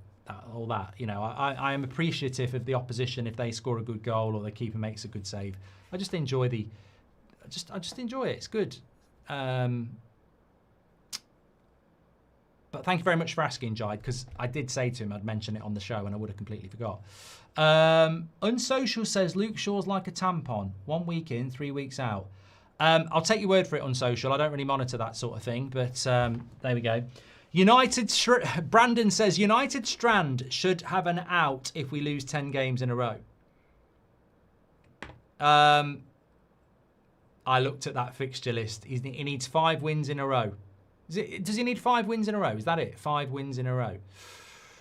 all that. You know, I am appreciative of the opposition if they score a good goal or the keeper makes a good save. I just enjoy I just enjoy it. It's good. But thank you very much for asking, Jide, because I did say to him I'd mention it on the show and I would have completely forgot. Unsocial says Luke Shaw's like a tampon. 1 week in, 3 weeks out. I'll take your word for it, Unsocial. I don't really monitor that sort of thing, but there we go. Brandon says United Strand should have an out if we lose 10 games in a row. I looked at that fixture list. He needs 5 wins in a row. Does he need 5 wins in a row? Is that it? 5 wins in a row.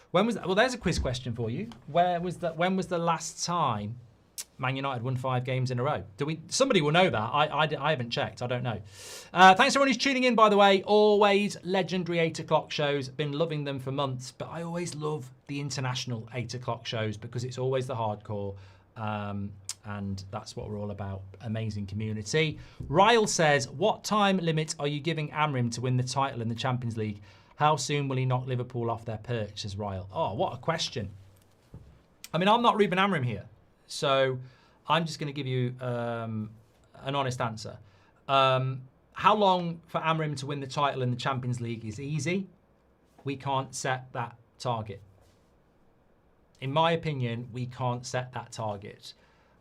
When was that? Well, there's a quiz question for you. When was the last time Man United won 5 games in a row? Somebody will know that. I haven't checked. I don't know. Thanks everyone who's tuning in, by the way. Always legendary 8 o'clock shows. Been loving them for months, but I always love the international 8 o'clock shows because it's always the hardcore. And that's what we're all about. Amazing community. Ryle says, what time limit are you giving Amorim to win the title in the Champions League? How soon will he knock Liverpool off their perch, says Ryle. Oh, what a question. I mean, I'm not Ruben Amorim here, so I'm just going to give you an honest answer. How long for Amorim to win the title in the Champions League is easy. We can't set that target. In my opinion, we can't set that target.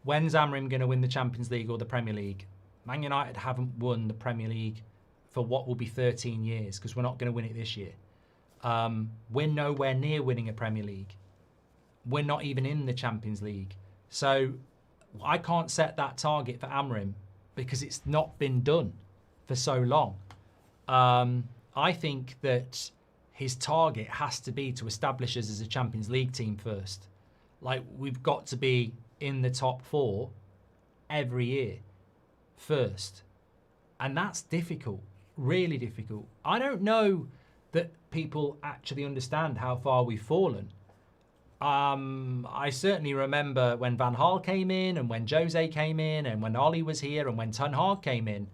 When's Amorim going to win the Champions League or the Premier League? Man United haven't won the Premier League for what will be 13 years because we're not going to win it this year. We're nowhere near winning a Premier League. We're not even in the Champions League. So I can't set that target for Amorim because it's not been done for so long. I think that his target has to be to establish us as a Champions League team first. Like, we've got to be in the top 4 every year first. And that's difficult, really difficult. I don't know that people actually understand how far we've fallen. I certainly remember when Van Gaal came in and when Jose came in and when Ollie was here and when Ten Hag came in.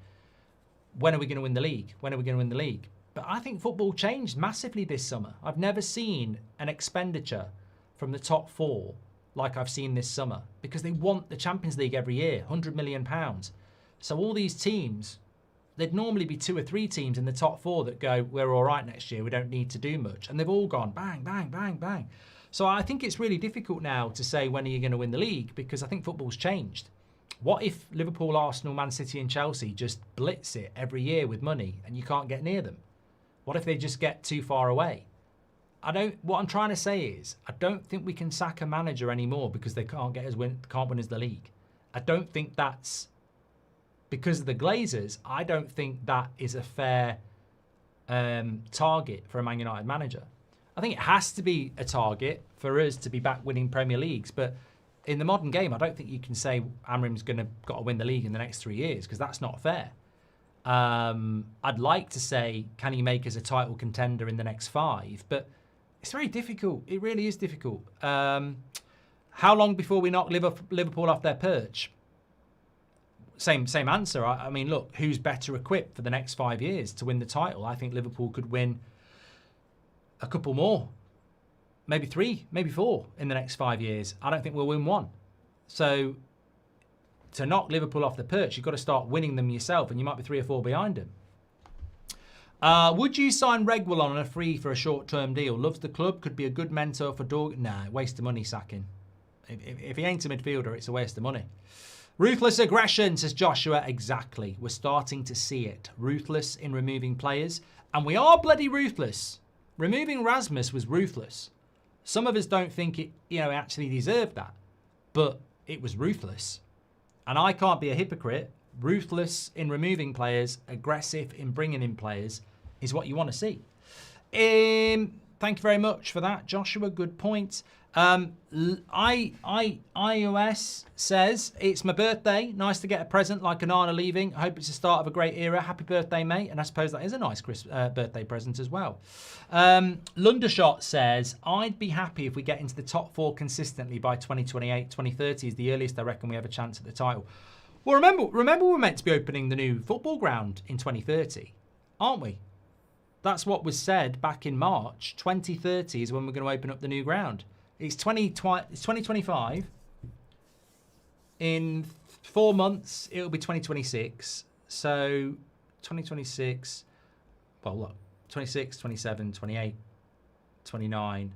When are we going to win the league? When are we going to win the league? But I think football changed massively this summer. I've never seen an expenditure from the top 4 like I've seen this summer because they want the Champions League every year, £100 million. So all these teams, there'd normally be 2 or 3 teams in the top 4 that go, we're all right next year, we don't need to do much. And they've all gone bang, bang, bang, bang. So I think it's really difficult now to say when are you going to win the league because I think football's changed. What if Liverpool, Arsenal, Man City and Chelsea just blitz it every year with money and you can't get near them? What if they just get too far away? What I'm trying to say is, I don't think we can sack a manager anymore because they can't win us the league. I don't think that's because of the Glazers. I don't think that is a fair target for a Man United manager. I think it has to be a target for us to be back winning Premier Leagues, but in the modern game, I don't think you can say Amorim's got to win the league in the next 3 years because that's not fair. I'd like to say, can he make us a title contender in the next 5? But it's very difficult. It really is difficult. How long before we knock Liverpool off their perch? Same answer. I mean, look, who's better equipped for the next 5 years to win the title? I think Liverpool could win a couple more. Maybe 3, maybe 4 in the next 5 years. I don't think we'll win 1. So to knock Liverpool off the perch, you've got to start winning them yourself, and you might be 3 or 4 behind them. Would you sign Regwell on a free for a short-term deal? Loves the club, could be a good mentor for Dog. Nah, waste of money sacking. If he ain't a midfielder, it's a waste of money. Ruthless aggression, says Joshua. Exactly. We're starting to see it. Ruthless in removing players. And we are bloody ruthless. Removing Rasmus was ruthless. Some of us don't think it, actually deserved that. But it was ruthless. And I can't be a hypocrite. Ruthless in removing players, aggressive in bringing in players is what you want to see. Thank you very much for that, Joshua. Good point. iOS says, it's my birthday. Nice to get a present like Anana leaving. I hope it's the start of a great era. Happy birthday, mate. And I suppose that is a nice birthday present as well. Lundershot says, I'd be happy if we get into the top 4 consistently by 2028. 2030 is the earliest I reckon we have a chance at the title. Well, remember we're meant to be opening the new football ground in 2030, aren't we? That's what was said back in March. 2030 is when we're going to open up the new ground. It's 2025. In 4 months, it'll be 2026. So 2026, well, look, 26, 27, 28, 29.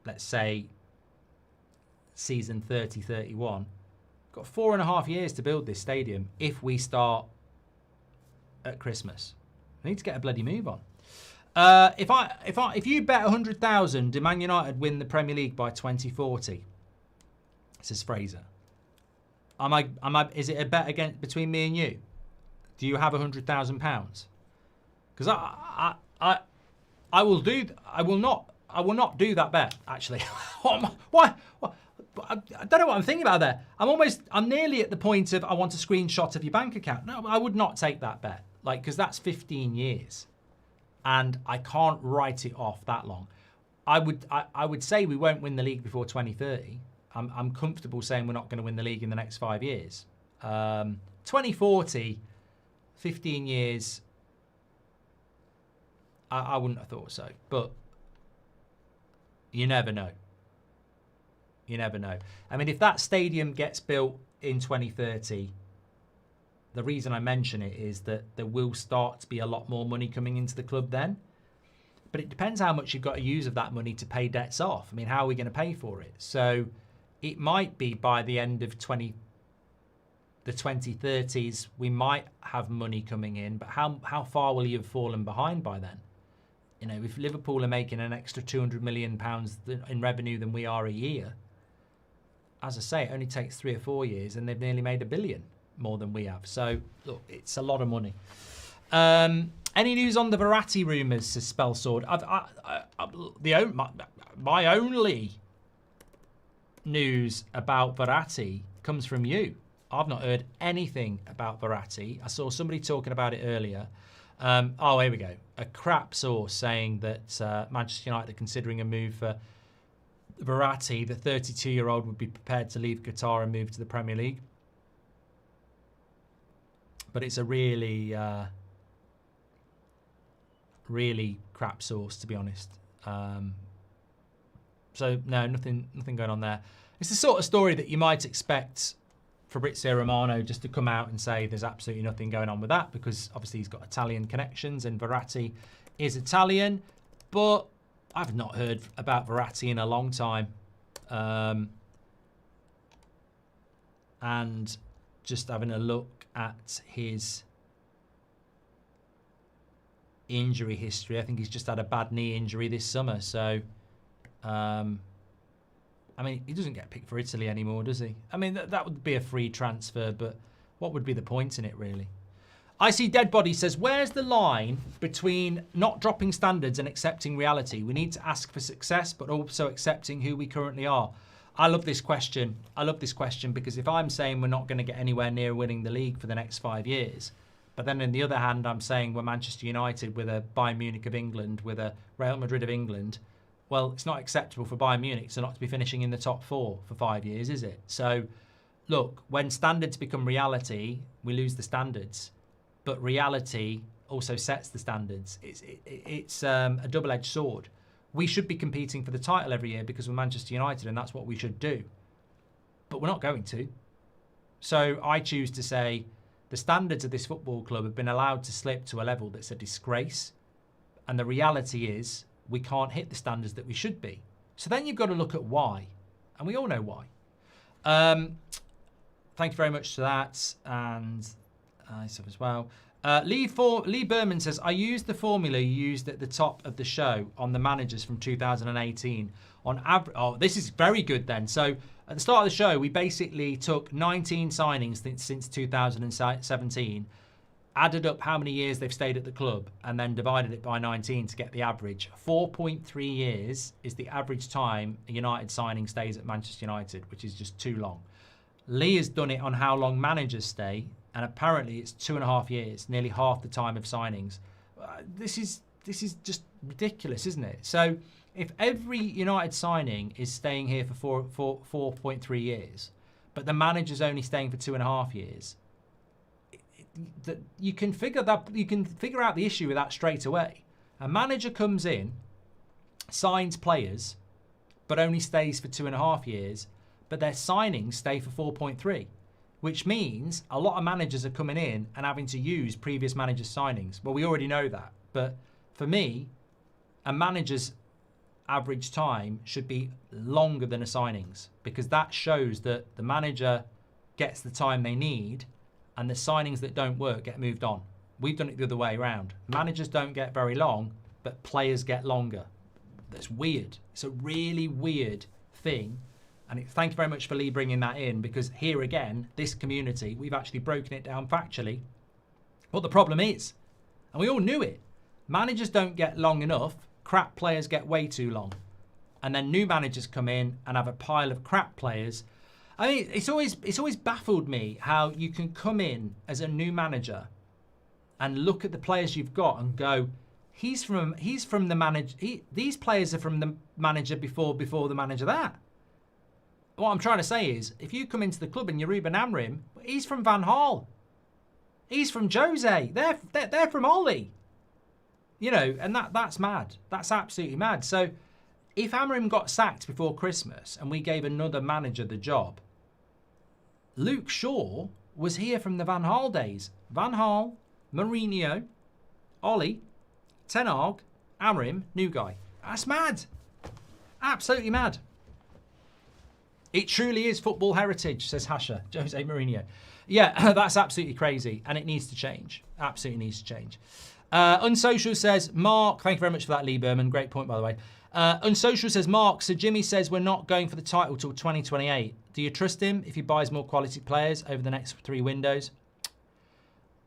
Let's say season 30, 31. Got 4.5 years to build this stadium if we start at Christmas. We need to get a bloody move on. If you bet 100,000, do Man United win the Premier League by 2040? Says Fraser. Is it a bet between me and you? Do you have £100,000? Because I will not do that bet. Actually, why? I don't know what I'm thinking about there. I'm nearly at the point of I want a screenshot of your bank account. No, I would not take that bet. Because that's 15 years. And I can't write it off that long. I would say we won't win the league before 2030. I'm comfortable saying we're not going to win the league in the next 5 years. 2040, 15 years, I wouldn't have thought so. But you never know. You never know. I mean, if that stadium gets built in 2030, the reason I mention it is that there will start to be a lot more money coming into the club then. But it depends how much you've got to use of that money to pay debts off. I mean, how are we going to pay for it? So it might be by the end of the 2030s, we might have money coming in. But how far will you have fallen behind by then? You know, if Liverpool are making an extra £200 million in revenue than we are a year, as I say, it only takes 3 or 4 years and they've nearly made $1 billion. More than we have. So, look, it's a lot of money. Any news on the Verratti rumours, says Spellsword? My only news about Verratti comes from you. I've not heard anything about Verratti. I saw somebody talking about it earlier. Oh, here we go. A crap source saying that Manchester United are considering a move for Verratti. The 32-year-old would be prepared to leave Qatar and move to the Premier League. But it's a really, really crap source, to be honest. So no, nothing going on there. It's the sort of story that you might expect Fabrizio Romano just to come out and say there's absolutely nothing going on with that, because obviously he's got Italian connections and Verratti is Italian. But I've not heard about Verratti in a long time. And just having a look at his injury history, I think he's just had a bad knee injury this summer. So, I mean, he doesn't get picked for Italy anymore, does he? I mean, that would be a free transfer, but what would be the point in it, really? I See Dead Body says, where's the line between not dropping standards and accepting reality? We need to ask for success, but also accepting who we currently are. I love this question. I love this question because if I'm saying we're not going to get anywhere near winning the league for the next 5 years, but then on the other hand, I'm saying we're Manchester United with a Bayern Munich of England, with a Real Madrid of England, well, it's not acceptable for Bayern Munich to not to be finishing in the top 4 for 5 years, is it? So, look, when standards become reality, we lose the standards. But reality also sets the standards. It's a double-edged sword. We should be competing for the title every year because we're Manchester United and that's what we should do. But we're not going to. So I choose to say the standards of this football club have been allowed to slip to a level that's a disgrace. And the reality is we can't hit the standards that we should be. So then you've got to look at why. And we all know why. Thank you very much for that. And stuff as well. Lee Berman says, I used the formula you used at the top of the show on the managers from 2018. On average, oh, this is very good then. So at the start of the show, we basically took 19 signings since 2017 added up how many years they've stayed at the club, and then divided it by 19 to get the average. 4.3 years is the average time a United signing stays at Manchester United, which is just too long. Lee has done it on how long managers stay, and apparently it's 2.5 years, nearly half the time of signings. This is just ridiculous, isn't it? So if every United signing is staying here for 4.3 years, but the manager's only staying for 2.5 years, you can figure out the issue with that straight away. A manager comes in, signs players, but only stays for 2.5 years, but their signings stay for 4.3, which means a lot of managers are coming in and having to use previous managers' signings. Well, we already know that, but for me, a manager's average time should be longer than a signings, because that shows that the manager gets the time they need and the signings that don't work get moved on. We've done it the other way around. Managers don't get very long, but players get longer. That's weird. It's a really weird thing. And thank you very much for Lee bringing that in, because here again, this community, we've actually broken it down factually what the problem is. And we all knew it. Managers don't get long enough. Crap players get way too long. And then new managers come in and have a pile of crap players. I mean, it's always baffled me how you can come in as a new manager and look at the players you've got and go, he's from the manager. These players are from the manager before the manager that. What I'm trying to say is, if you come into the club and you're Ruben Amorim, he's from Van Gaal. He's from Jose. They're from Ollie. You know, and that's mad. That's absolutely mad. So if Amorim got sacked before Christmas and we gave another manager the job, Luke Shaw was here from the Van Gaal days. Van Gaal, Mourinho, Ollie, Ten Hag, Amorim, new guy. That's mad. Absolutely mad. It truly is football heritage, says Hasha, Jose Mourinho. Yeah, that's absolutely crazy, and it needs to change. Absolutely needs to change. Unsocial says, Mark, thank you very much for that, Lee Berman. Great point, by the way. Unsocial says, Mark, so Jimmy says we're not going for the title till 2028. Do you trust him if he buys more quality players over the next 3 windows?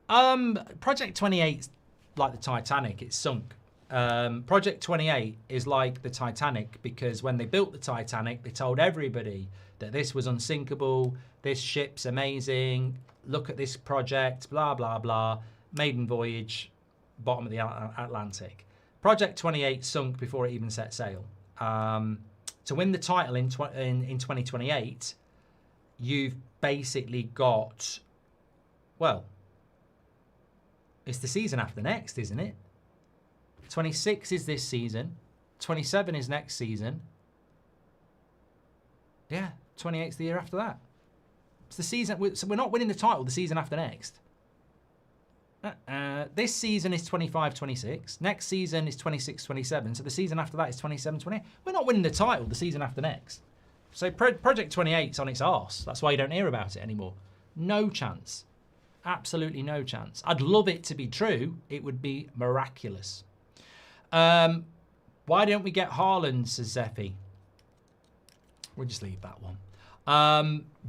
Project 28's like the Titanic. It's sunk. Project 28 is like the Titanic, because when they built the Titanic, they told everybody that this was unsinkable, this ship's amazing, look at this project, blah, blah, blah, maiden voyage, bottom of the Atlantic. Project 28 sunk before it even set sail. To win the title in 2028, you've basically got, well, it's the season after next, isn't it? 26 is this season. 27 is next season. Yeah, 28's the year after that. It's the season. So we're not winning the title the season after next. This season is 25-26. Next season is 26-27. So the season after that is 27-28. We're not winning the title the season after next. So Project 28's on its arse. That's why you don't hear about it anymore. No chance. Absolutely no chance. I'd love it to be true. It would be miraculous. Why don't we get Haaland, says Zephy. We'll just leave that one.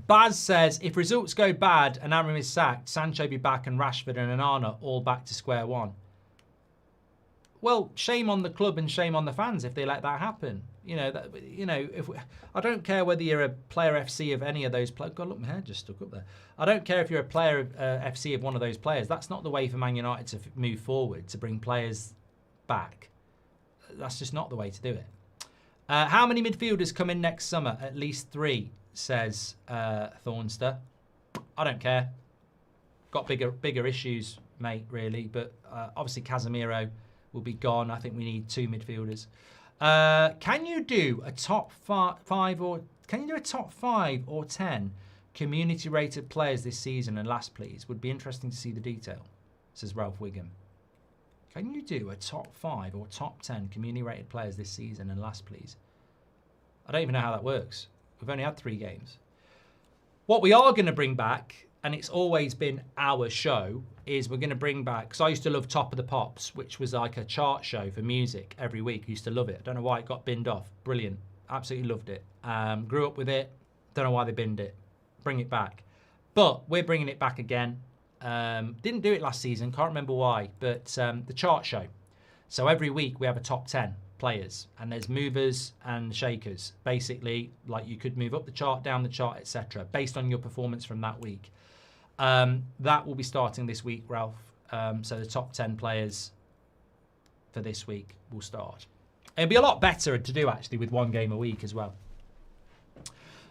Baz says, if results go bad and Amorim is sacked, Sancho be back and Rashford and Onana all back to square one. Well, shame on the club and shame on the fans if they let that happen. I don't care whether you're a player FC of any of those players. God, look, my hair just stuck up there. I don't care if you're a player FC of one of those players. That's not the way for Man United to move forward, to bring players back. That's just not the way to do it. How many midfielders come in next summer? At least 3, says Thornster. I don't care. Got bigger issues, mate, really. But obviously Casemiro will be gone. I think we need 2 midfielders. Can you do a top 5 or 10 community rated players this season and last, please? Would be interesting to see the detail, says Ralph Wiggum. Can you do a top 5 or top 10 community rated players this season and last, please? I don't even know how that works. We've only had 3 games. What we are going to bring back, and it's always been our show, is we're going to bring back, because I used to love Top of the Pops, which was like a chart show for music every week. I used to love it. I don't know why it got binned off. Brilliant. Absolutely loved it. Grew up with it. Don't know why they binned it. Bring it back. But we're bringing it back again. Didn't do it last season, can't remember why, but the chart show. So every week we have a top 10 players, and there's movers and shakers. Basically, like you could move up the chart, down the chart, etc., based on your performance from that week. That will be starting this week, Ralph. So the top 10 players for this week will start. It'll be a lot better to do, actually, with one game a week as well.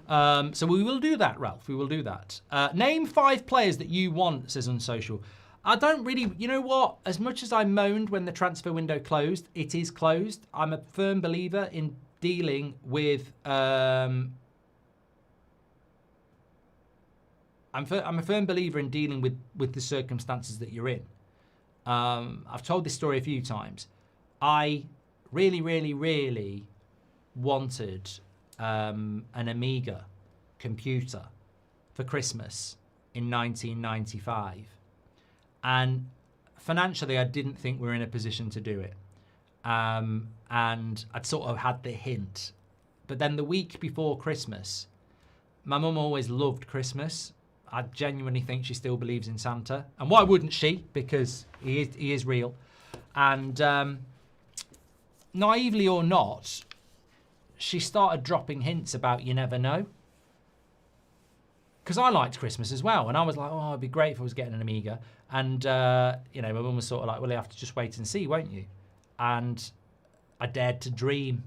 So we will do that, Ralph. We will do that. Name 5 players that you want, says Unsocial. I don't really, you know what? As much as I moaned when the transfer window closed, it is closed. I'm a firm believer in dealing with... I'm a firm believer in dealing with the circumstances that you're in. I've told this story a few times. I really, really, really wanted an Amiga computer for Christmas in 1995. And financially, I didn't think we were in a position to do it. And I'd sort of had the hint. But then the week before Christmas, my mum always loved Christmas. I genuinely think she still believes in Santa. And why wouldn't she? Because he is real. And naively or not, she started dropping hints about you never know. Because I liked Christmas as well. And I was like, oh, it'd be great if I was getting an Amiga. And, you know, my mum was sort of like, well, you have to just wait and see, won't you? And I dared to dream.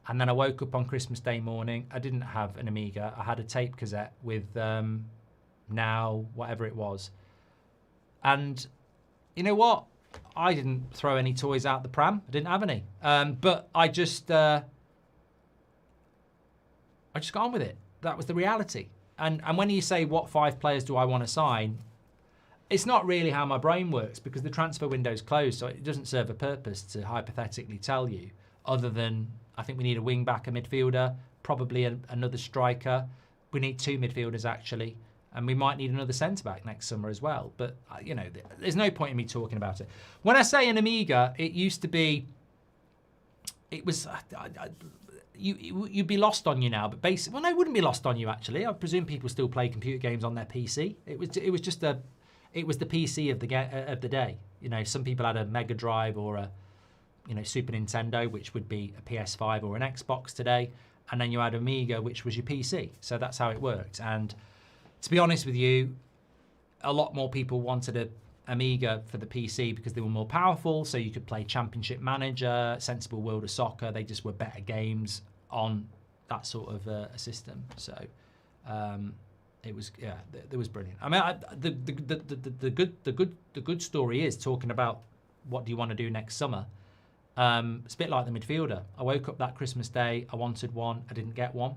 And then I woke up on Christmas Day morning. I didn't have an Amiga. I had a tape cassette with Now, whatever it was. And you know what? I didn't throw any toys out the pram. I didn't have any. But I just got on with it. That was the reality. And when you say, what 5 players do I want to sign? It's not really how my brain works because the transfer window's closed, so it doesn't serve a purpose to hypothetically tell you, other than I think we need a wing back, a midfielder, probably another striker. We need 2 midfielders, actually. And we might need another centre-back next summer as well. But, you know, there's no point in me talking about it. When I say an Amiga, it used to be... It was... You'd be lost on you now, but basically... Well, no, it wouldn't be lost on you, actually. I presume people still play computer games on their PC. It was just a... It was the PC of the day. You know, some people had a Mega Drive or a, you know, Super Nintendo, which would be a PS5 or an Xbox today. And then you had Amiga, which was your PC. So that's how it worked. And... to be honest with you, a lot more people wanted an Amiga for the PC because they were more powerful, so you could play Championship Manager, Sensible World of Soccer. They just were better games on that sort of a system. So it was, yeah, it was brilliant. I mean, the good story is talking about what do you want to do next summer. It's a bit like the midfielder. I woke up that Christmas Day, I wanted one, I didn't get one.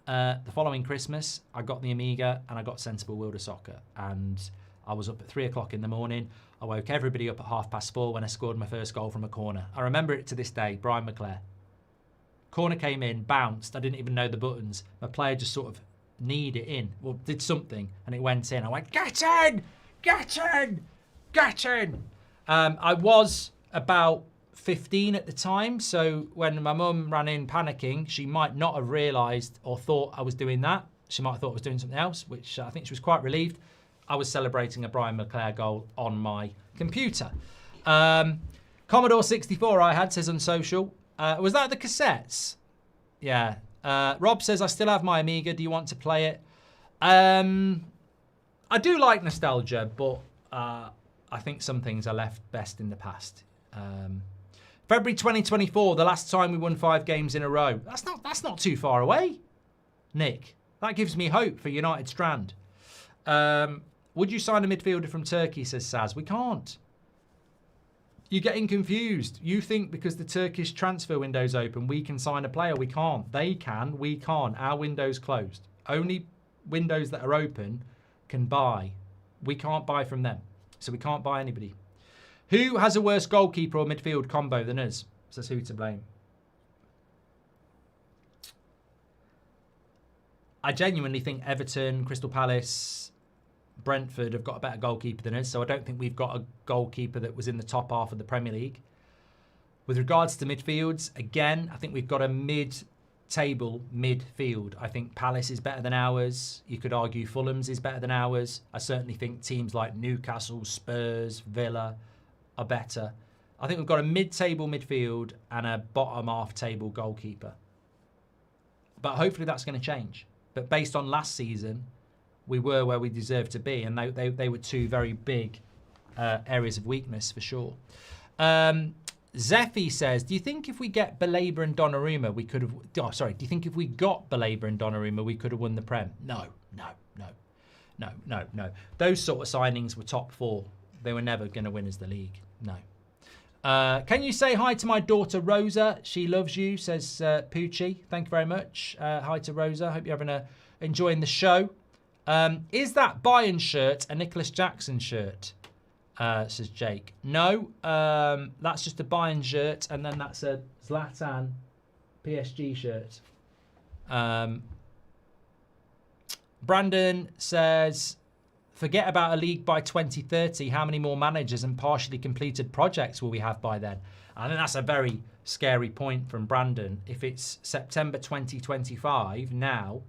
The following Christmas, I got the Amiga and I got Sensible World of Soccer. And I was up at 3 o'clock in the morning. I woke everybody up at 4:30 when I scored my first goal from a corner. I remember it to this day, Brian McClare. Corner came in, bounced. I didn't even know the buttons. My player just sort of kneed it in, or did something, and it went in. I went, get in! Get in! Get in! I was about 15 at the time, so when my mum ran in panicking, she might not have realised or thought I was doing that. She might have thought I was doing something else, which I think she was quite relieved. I was celebrating a Brian McClare goal on my computer. Commodore 64 I had, says Unsocial. Was that the cassettes? Yeah. Rob says, I still have my Amiga. Do you want to play it? I do like nostalgia, but I think some things are left best in the past. February 2024, the last time we won 5 games in a row. That's not too far away, Nick. That gives me hope for United Strand. Would you sign a midfielder from Turkey, says Saz. We can't. You're getting confused. You think because the Turkish transfer window's open, we can sign a player. We can't. They can. We can't. Our window's closed. Only windows that are open can buy. We can't buy from them. So we can't buy anybody. Who has a worse goalkeeper or midfield combo than us? Says who to blame. I genuinely think Everton, Crystal Palace, Brentford have got a better goalkeeper than us, so I don't think we've got a goalkeeper that was in the top half of the Premier League. With regards to midfields, again, I think we've got a mid mid-table midfield. I think Palace is better than ours. You could argue Fulham's is better than ours. I certainly think teams like Newcastle, Spurs, Villa are better. I think we've got a mid-table midfield and a bottom half-table goalkeeper. But hopefully that's going to change. But based on last season, we were where we deserved to be, and they were two very big areas of weakness for sure. Zeffy says, do you think if we get Baleba and Donnarumma, we could have... Oh, sorry. Do you think if we got Baleba and Donnarumma, we could have won the Prem? No. Those sort of signings were top four. They were never going to win us the league. No. Can you say hi to my daughter, Rosa? She loves you, says Poochie. Thank you very much. Hi to Rosa. Hope you're enjoying the show. Is that Bayern shirt a Nicholas Jackson shirt? Says Jake. No, that's just a Bayern shirt, and then that's a Zlatan PSG shirt. Brandon says, forget about a league by 2030. How many more managers and partially completed projects will we have by then? I think that's a very scary point from Brandon. If it's September 2025 now,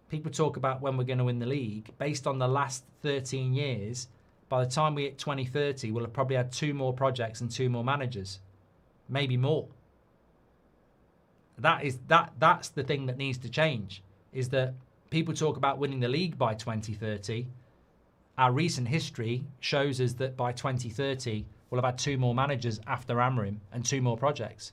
people talk about when we're going to win the league. Based on the last 13 years, by the time we hit 2030, we'll have probably had 2 more projects and 2 more managers. Maybe more. That's the thing that needs to change, is that people talk about winning the league by 2030. Our recent history shows us that by 2030, we'll have had 2 more managers after Amorim and 2 more projects.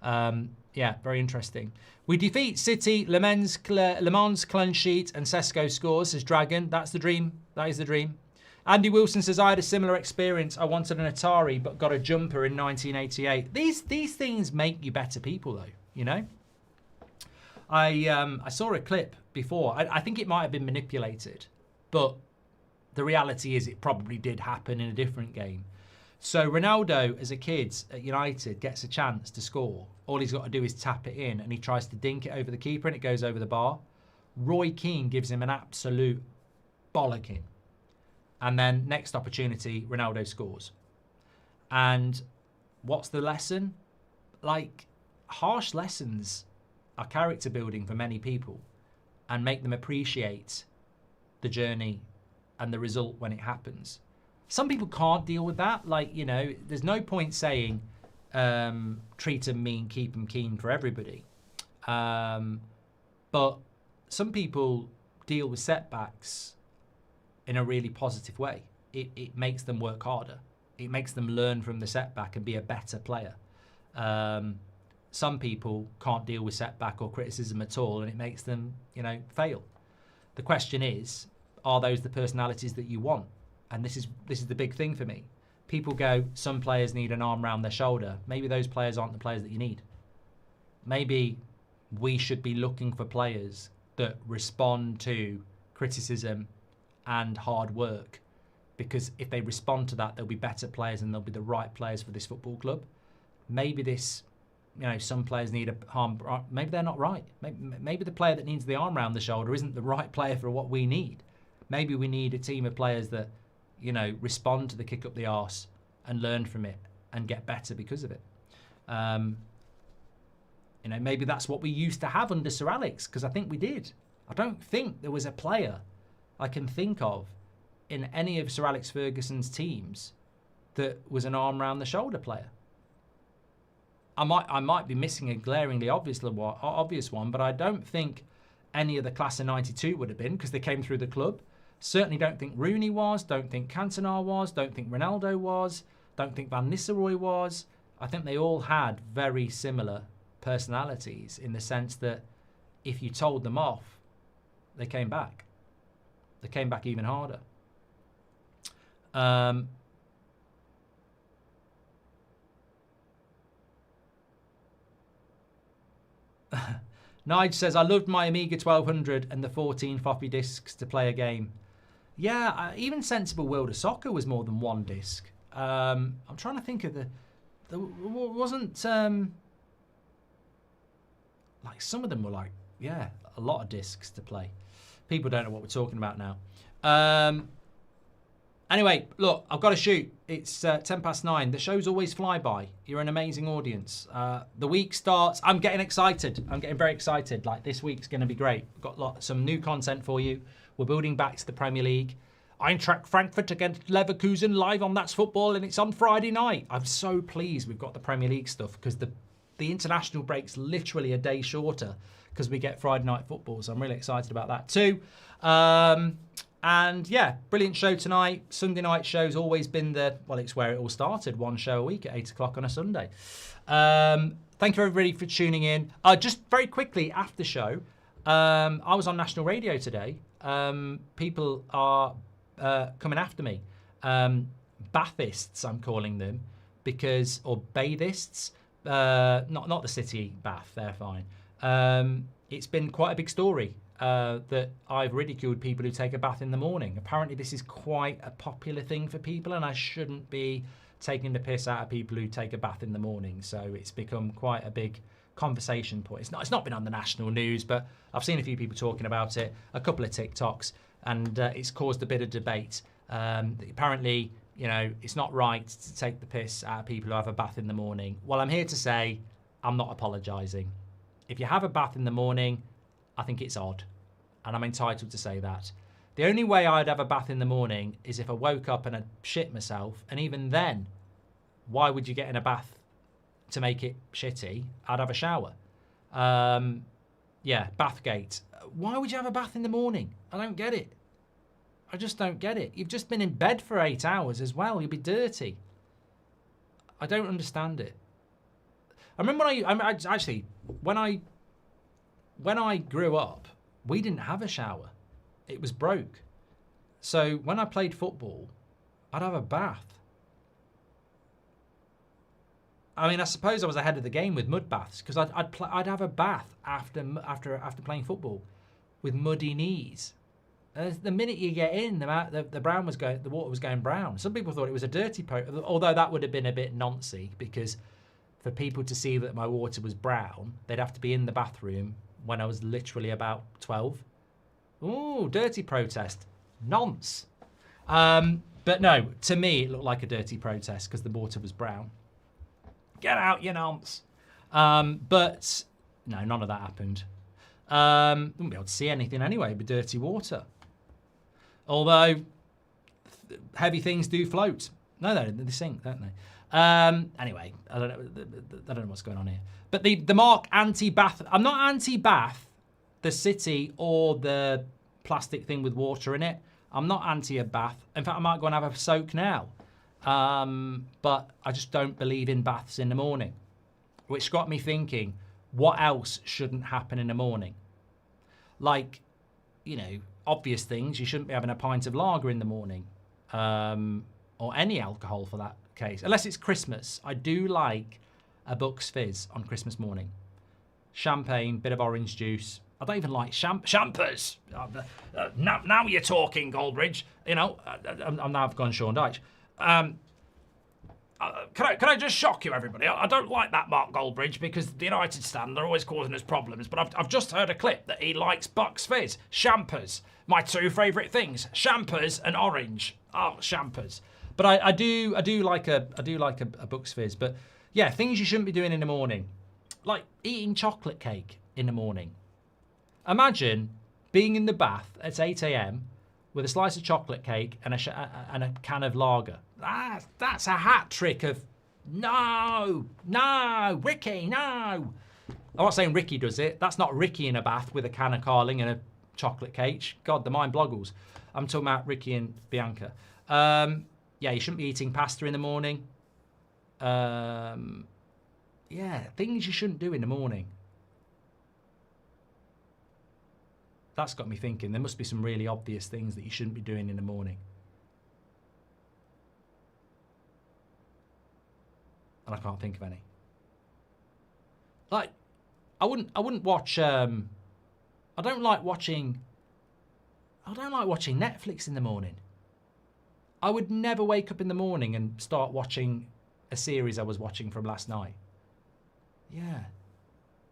Yeah, very interesting. We defeat City, Le Mans clean sheet, and Sesko scores, says Dragon. That's the dream. That is the dream. Andy Wilson says, I had a similar experience. I wanted an Atari, but got a jumper in 1988. These things make you better people, though, you know? I saw a clip before. I think it might have been manipulated, but the reality is it probably did happen in a different game. So Ronaldo, as a kid at United, gets a chance to score. All he's got to do is tap it in, and he tries to dink it over the keeper, and it goes over the bar. Roy Keane gives him an absolute bollocking. And then next opportunity, Ronaldo scores. And what's the lesson? Like, harsh lessons are character building for many people and make them appreciate the journey and the result when it happens. Some people can't deal with that. Like, you know, there's no point saying treat them mean, keep them keen for everybody. But some people deal with setbacks in a really positive way. It makes them work harder. It makes them learn from the setback and be a better player. Some people can't deal with setback or criticism at all, and it makes them, you know, fail. The question is, are those the personalities that you want? And this is the big thing for me. People go, some players need an arm around their shoulder. Maybe those players aren't the players that you need. Maybe we should be looking for players that respond to criticism and hard work, because if they respond to that, they'll be better players and they'll be the right players for this football club. Maybe this, you know, some players need a arm. Maybe they're not right. Maybe the player that needs the arm around the shoulder isn't the right player for what we need. Maybe we need a team of players that, you know, respond to the kick up the arse and learn from it and get better because of it. You know, maybe that's what we used to have under Sir Alex, because I think we did. I don't think there was a player I can think of in any of Sir Alex Ferguson's teams that was an arm round the shoulder player. I might be missing a glaringly obvious one, but I don't think any of the class of 92 would have been, because they came through the club. Certainly don't think Rooney was, don't think Cantona was, don't think Ronaldo was, don't think Van Nistelrooy was. I think they all had very similar personalities in the sense that if you told them off, they came back. They came back even harder. Nige says, I loved my Amiga 1200 and the 14 floppy disks to play a game. Yeah, even Sensible World of Soccer was more than one disc. I'm trying to think of there wasn't, like some of them were like, yeah, a lot of discs to play. People don't know what we're talking about now. Anyway, look, I've got to shoot. It's 9:10. The shows always fly by. You're an amazing audience. The week starts. I'm getting excited. I'm getting very excited. Like, this week's going to be great. We've got some new content for you. We're building back to the Premier League. Eintracht Frankfurt against Leverkusen live on That's Football, and it's on Friday night. I'm so pleased we've got the Premier League stuff, because the international break's literally a day shorter because we get Friday night football. So I'm really excited about that too. And yeah, brilliant show tonight. Sunday night show's always been it's where it all started. One show a week at 8 o'clock on a Sunday. Thank you everybody for tuning in. Just very quickly, after show, I was on national radio today. People are coming after me. Bathists, I'm calling them, or bathists. Not the city bath, they're fine. It's been quite a big story. That I've ridiculed people who take a bath in the morning. Apparently this is quite a popular thing for people, and I shouldn't be taking the piss out of people who take a bath in the morning. So it's become quite a big conversation point. It's not been on the national news, but I've seen a few people talking about it, a couple of TikToks, and it's caused a bit of debate. Apparently, it's not right to take the piss out of people who have a bath in the morning. Well, I'm here to say I'm not apologising. If you have a bath in the morning, I think it's odd, and I'm entitled to say that. The only way I'd have a bath in the morning is if I woke up and I'd shit myself, and even then, why would you get in a bath to make it shitty? I'd have a shower. Yeah, Bathgate. Why would you have a bath in the morning? I don't get it. I just don't get it. You've just been in bed for 8 hours as well. You'll be dirty. I don't understand it. I remember when I grew up, we didn't have a shower. It was broke. So when I played football, I'd have a bath. I mean, I suppose I was ahead of the game with mud baths, because I'd have a bath after playing football with muddy knees. The minute you get in, the water was going brown. Some people thought it was a dirty although that would have been a bit noncy, because for people to see that my water was brown, they'd have to be in the bathroom when I was literally about 12. Ooh, dirty protest. Nonce. But no, to me, it looked like a dirty protest because the water was brown. Get out, you nonce. But no, none of that happened. Wouldn't be able to see anything anyway with dirty water. Although, heavy things do float. No, they sink, don't they? Anyway, I don't know what's going on here. But the mark anti-bath, I'm not anti-bath, the city or the plastic thing with water in it. I'm not anti a bath. In fact, I might go and have a soak now. But I just don't believe in baths in the morning. Which got me thinking, what else shouldn't happen in the morning? Like, obvious things. You shouldn't be having a pint of lager in the morning. Or any alcohol for that case. Unless it's Christmas. I do like a Bucks Fizz on Christmas morning. Champagne, bit of orange juice. I don't even like champers. Now you're talking, Goldbridge. I'm now I've gone Sean Dyche. Can I just shock you, everybody? I don't like that Mark Goldbridge, because the United stand, they're always causing us problems. But I've just heard a clip that he likes Bucks Fizz. Champers. My two favourite things. Champers and orange. Oh, champers. But I do like a Bucks Fizz. But yeah, things you shouldn't be doing in the morning. Like eating chocolate cake in the morning. Imagine being in the bath at 8 a.m. with a slice of chocolate cake and a can of lager. That's a hat trick of no, Ricky, no. I'm not saying Ricky does it. That's not Ricky in a bath with a can of Carling and a chocolate cake. God, the mind bloggles. I'm talking about Ricky and Bianca. Yeah, you shouldn't be eating pasta in the morning. Yeah, things you shouldn't do in the morning. That's got me thinking. There must be some really obvious things that you shouldn't be doing in the morning. And I can't think of any. Like, I wouldn't watch. I don't like watching Netflix in the morning. I would never wake up in the morning and start watching a series I was watching from last night. Yeah,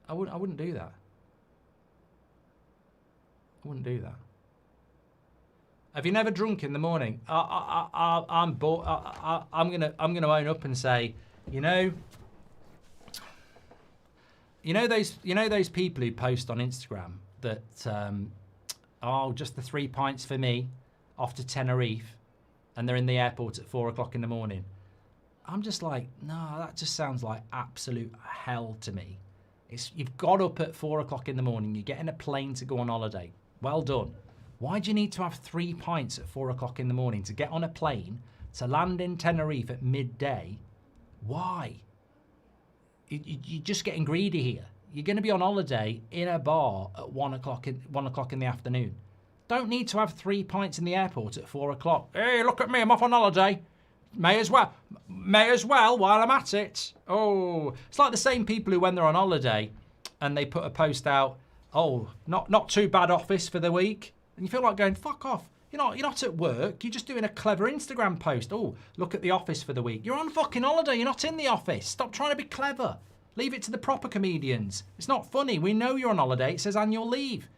I wouldn't do that. I wouldn't do that. Have you never drunk in the morning? I'm bored. I'm gonna own up and say, you know those people who post on Instagram that oh, just the 3 pints for me off to Tenerife, and they're in the airport at 4 o'clock in the morning. I'm just like, no, that just sounds like absolute hell to me. You've got up at 4 o'clock in the morning, you're getting a plane to go on holiday. Well done. Why do you need to have 3 pints at 4 o'clock in the morning to get on a plane to land in Tenerife at midday? Why? You're just getting greedy here. You're going to be on holiday in a bar at 1 o'clock in the afternoon. Don't need to have 3 pints in the airport at 4 o'clock. Hey, look at me, I'm off on holiday. May as well while I'm at it. Oh, it's like the same people who, when they're on holiday and they put a post out, oh, not too bad office for the week. And you feel like going, fuck off. You're not at work. You're just doing a clever Instagram post. Oh, look at the office for the week. You're on fucking holiday. You're not in the office. Stop trying to be clever. Leave it to the proper comedians. It's not funny. We know you're on holiday. It says annual leave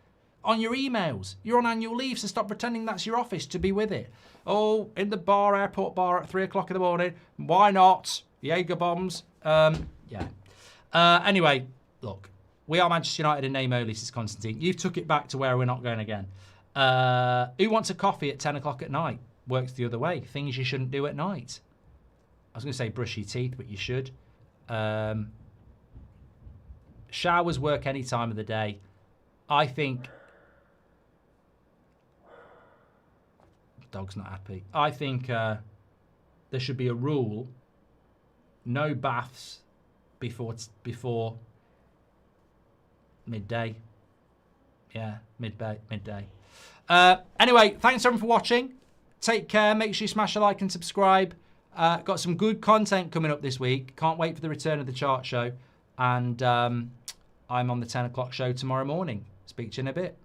on your emails. You're on annual leave, so stop pretending that's your office to be with it. Oh, in the airport bar at 3 o'clock in the morning. Why not? Jaeger bombs. Yeah. Anyway, look, we are Manchester United in name only, says Constantine. You've took it back to where we're not going again. Who wants a coffee at 10 o'clock at night? Works the other way. Things you shouldn't do at night. I was going to say brush your teeth, but you should. Showers work any time of the day. I think... Dog's not happy. I think there should be a rule. No baths before midday. Yeah, midday. Anyway, thanks everyone for watching. Take care. Make sure you smash a like and subscribe. Got some good content coming up this week. Can't wait for the return of the chart show. And I'm on the 10 o'clock show tomorrow morning. Speak to you in a bit.